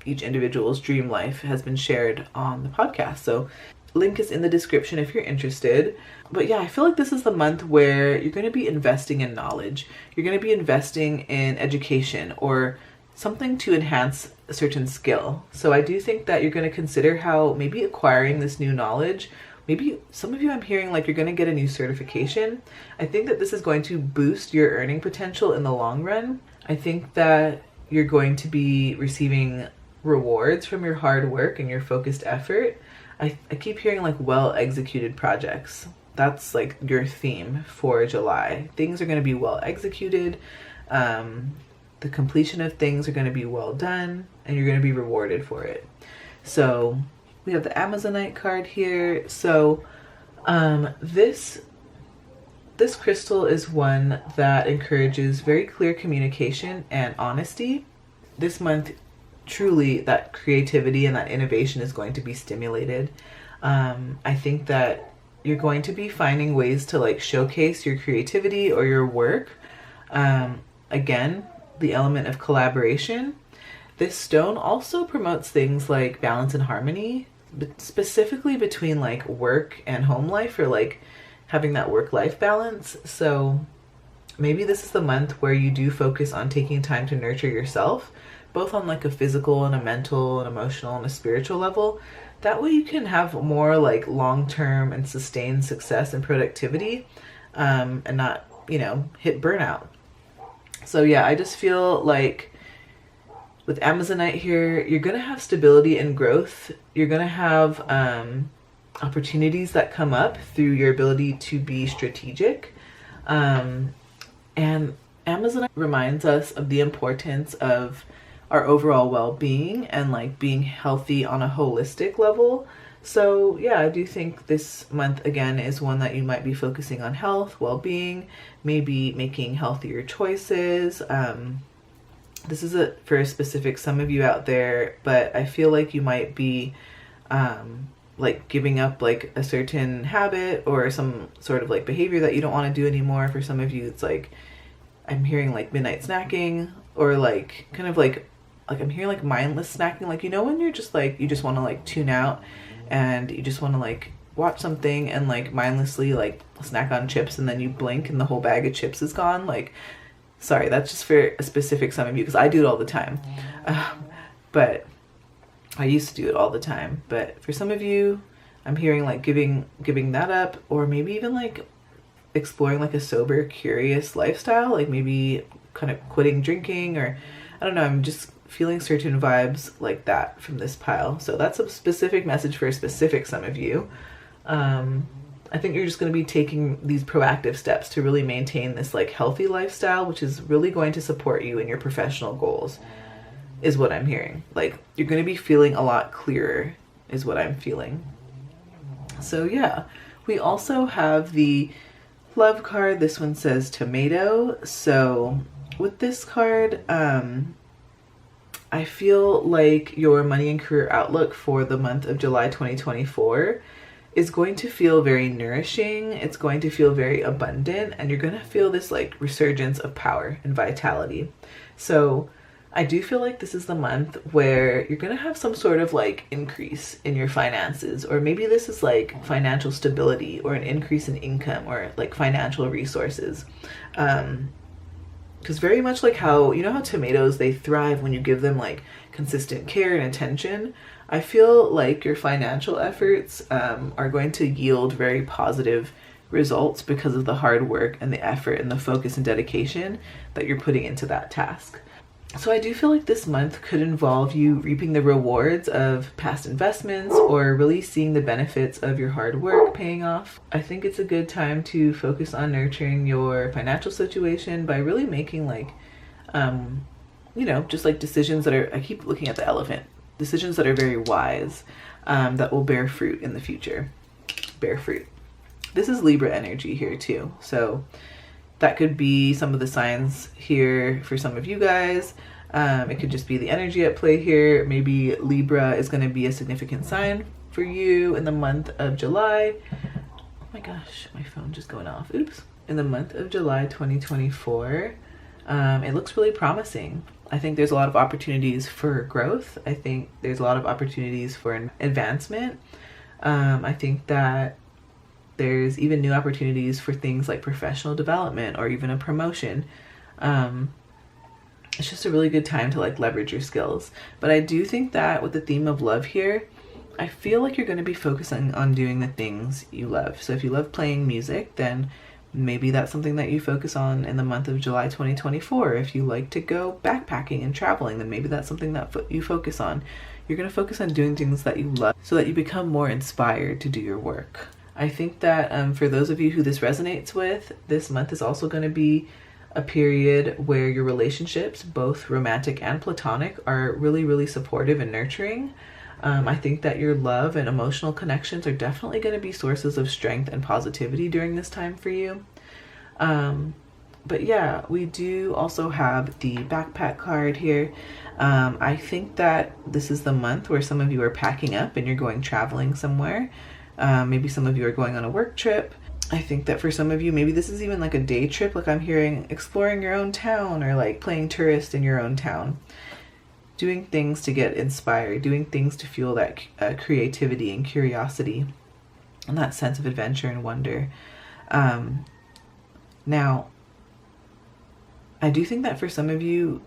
each individual's dream life has been shared on the podcast. So link is in the description if you're interested. But yeah, I feel like this is the month where you're going to be investing in knowledge. You're going to be investing in education or something to enhance a certain skill. So I do think that you're going to consider how maybe acquiring this new knowledge, maybe some of you I'm hearing like you're going to get a new certification. I think that this is going to boost your earning potential in the long run. I think that you're going to be receiving rewards from your hard work and your focused effort. I keep hearing like well executed projects. That's like your theme for July. Things are going to be well executed. The completion of things are going to be well done, and you're going to be rewarded for it. So we have the Amazonite card here. So this crystal is one that encourages very clear communication and honesty. This month, truly, that creativity and that innovation is going to be stimulated. I think that you're going to be finding ways to like showcase your creativity or your work. Again, the element of collaboration. This stone also promotes things like balance and harmony, but specifically between like work and home life, or like having that work-life balance. So maybe this is the month where you do focus on taking time to nurture yourself, both on like a physical and a mental and emotional and a spiritual level. That way you can have more like long-term and sustained success and productivity, and not, hit burnout. So yeah, I just feel like with Amazonite here, you're going to have stability and growth. You're going to have opportunities that come up through your ability to be strategic. And Amazon reminds us of the importance of our overall well-being and like being healthy on a holistic level. So yeah, I do think this month again is one that you might be focusing on health, well-being, maybe making healthier choices. This is for specific some of you out there, but I feel like you might be like giving up like a certain habit or some sort of like behavior that you don't want to do anymore. For some of you, it's like I'm hearing like midnight snacking, or like kind of like I'm hearing like mindless snacking, like, you know, when you're just like, you just want to like tune out and you just want to like watch something and like mindlessly like snack on chips, and then you blink and the whole bag of chips is gone. Like, sorry, that's just for a specific some of you, because I do it all the time. But I used to do it all the time. But for some of you, I'm hearing like giving that up, or maybe even like exploring like a sober, curious lifestyle, like maybe kind of quitting drinking, or I don't know, I'm just feeling certain vibes like that from this pile. So that's a specific message for a specific some of you. I think you're just going to be taking these proactive steps to really maintain this like healthy lifestyle, which is really going to support you in your professional goals, is what I'm hearing. Like, you're going to be feeling a lot clearer, is what I'm feeling. So yeah, we also have the love card. This one says tomato. So with this card, I feel like your money and career outlook for the month of July 2024 is going to feel very nourishing. It's going to feel very abundant, and you're going to feel this like resurgence of power and vitality. So I do feel like this is the month where you're going to have some sort of like increase in your finances, or maybe this is like financial stability or an increase in income or like financial resources. Because very much like how, you know how tomatoes, they thrive when you give them like consistent care and attention. I feel like your financial efforts are going to yield very positive results because of the hard work and the effort and the focus and dedication that you're putting into that task. So I do feel like this month could involve you reaping the rewards of past investments, or really seeing the benefits of your hard work paying off. I think it's a good time to focus on nurturing your financial situation by really making like, you know, just like decisions that are, I keep looking at the elephant, decisions that are very wise, that will bear fruit in the future. Bear fruit. This is Libra energy here too. So that could be some of the signs here for some of you guys. It could just be the energy at play here. Maybe Libra is going to be a significant sign for you in the month of July. Oh my gosh, my phone just going off. Oops. In the month of July 2024, it looks really promising. I think there's a lot of opportunities for growth. I think there's a lot of opportunities for advancement. I think that there's even new opportunities for things like professional development or even a promotion. It's just a really good time to like leverage your skills. But I do think that with the theme of love here, I feel like you're going to be focusing on doing the things you love. So if you love playing music, then maybe that's something that you focus on in the month of July 2024. If you like to go backpacking and traveling, then maybe that's something that you focus on. You're going to focus on doing things that you love so that you become more inspired to do your work. I think that for those of you who this resonates with, this month is also going to be a period where your relationships, both romantic and platonic, are really, really supportive and nurturing. I think that your love and emotional connections are definitely going to be sources of strength and positivity during this time for you. But yeah, we do also have the backpack card here. I think that this is the month where some of you are packing up and you're going traveling somewhere. Maybe some of you are going on a work trip. I think that for some of you, maybe this is even like a day trip. Like I'm hearing exploring your own town, or like playing tourist in your own town. Doing things to get inspired, doing things to fuel that creativity and curiosity and that sense of adventure and wonder. Now, I do think that for some of you,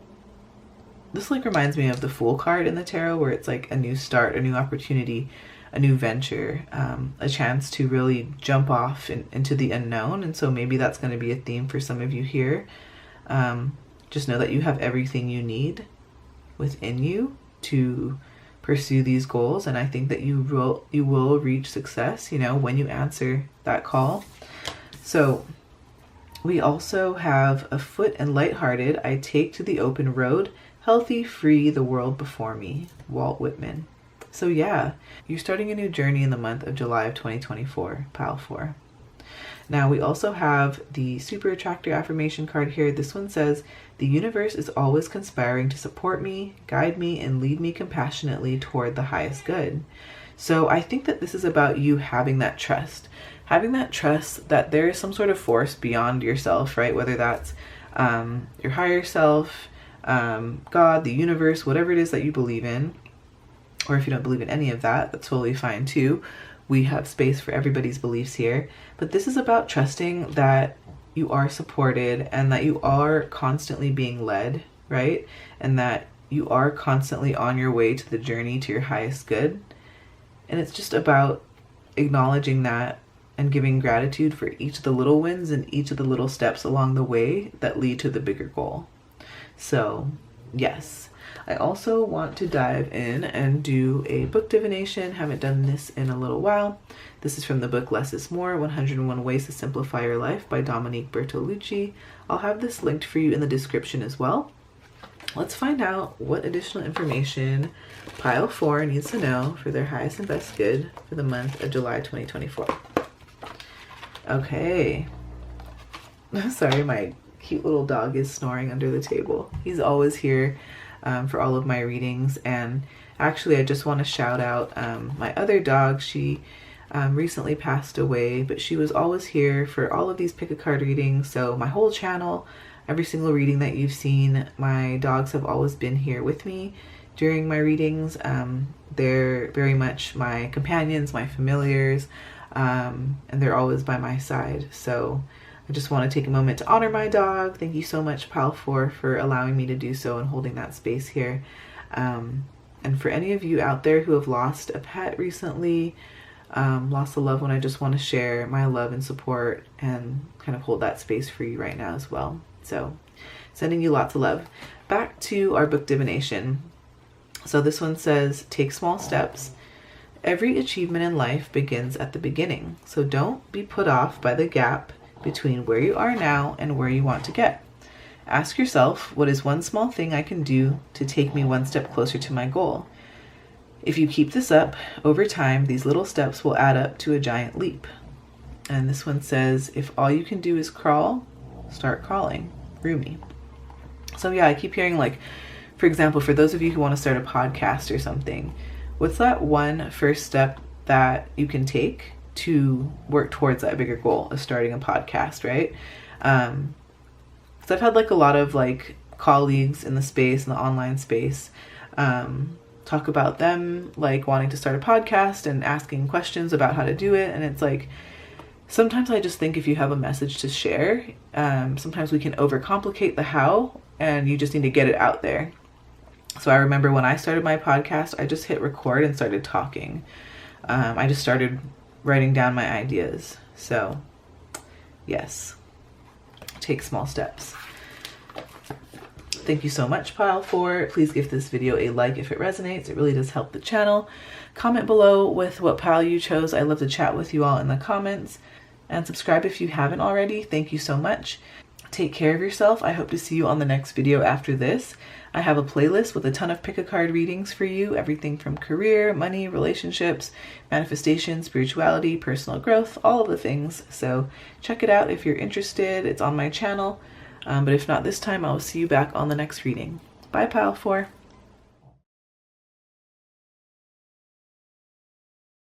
this like reminds me of the Fool card in the tarot, where it's like a new start, a new opportunity, a new venture, a chance to really jump off into the unknown. And so maybe that's going to be a theme for some of you here. Just know that you have everything you need within you to pursue these goals, and I think that you will reach success, you know, when you answer that call. So We also have afoot and lighthearted, I take to the open road, healthy, free, the world before me, Walt Whitman. So yeah, you're starting a new journey in the month of July of 2024, pile 4. Now we also have the super attractor affirmation card here. This one says, the universe is always conspiring to support me, guide me, and lead me compassionately toward the highest good. So I think that this is about you having that trust that there is some sort of force beyond yourself, right? Whether that's your higher self, God, the universe, whatever it is that you believe in, or if you don't believe in any of that, that's totally fine too. We have space for everybody's beliefs here, but this is about trusting that you are supported and that you are constantly being led, right? And that you are constantly on your way to the journey to your highest good. And it's just about acknowledging that and giving gratitude for each of the little wins and each of the little steps along the way that lead to the bigger goal. So yes, I also want to dive in and do a book divination. Haven't done this in a little while. This is from the book Less is More, 101 Ways to Simplify Your Life by Dominique Bertolucci. I'll have this linked for you in the description as well. Let's find out what additional information pile 4 needs to know for their highest and best good for the month of July 2024. Okay. Sorry, my cute little dog is snoring under the table. He's always here for all of my readings. And actually, I just want to shout out my other dog. She recently passed away, but she was always here for all of these pick a card readings. So my whole channel, every single reading that you've seen, my dogs have always been here with me during my readings. They're very much my companions, my familiars, and they're always by my side. So I just want to take a moment to honor my dog. Thank you so much, Pal 4, for allowing me to do so and holding that space here. And for any of you out there who have lost a pet recently, lost a loved one, I just want to share my love and support and kind of hold that space for you right now as well. So sending you lots of love. Back to our book divination. So this one says, take small steps. Every achievement in life begins at the beginning. So don't be put off by the gap between where you are now and where you want to get. Ask yourself, what is one small thing I can do to take me one step closer to my goal? If you keep this up, over time, these little steps will add up to a giant leap. And this one says, if all you can do is crawl, start crawling. Rumi. So yeah, I keep hearing, like, for example, for those of you who want to start a podcast or something, what's that one first step that you can take to work towards that bigger goal of starting a podcast, right? Because I've had like a lot of like colleagues in the space, in the online space, talk about them like wanting to start a podcast and asking questions about how to do it. And it's like, sometimes I just think if you have a message to share, sometimes we can overcomplicate the how, and you just need to get it out there. So I remember when I started my podcast, I just hit record and started talking. I just started writing down my ideas. So yes, take small steps. Thank you so much, Pile 4. Please give this video a like if it resonates. It really does help the channel. Comment below with what pile you chose. I love to chat with you all in the comments. And subscribe if you haven't already. Thank you so much. Take care of yourself. I hope to see you on the next video after this. I have a playlist with a ton of pick-a-card readings for you. Everything from career, money, relationships, manifestation, spirituality, personal growth, all of the things. So check it out if you're interested. It's on my channel. But if not this time, I will see you back on the next reading. Bye, Pile 4.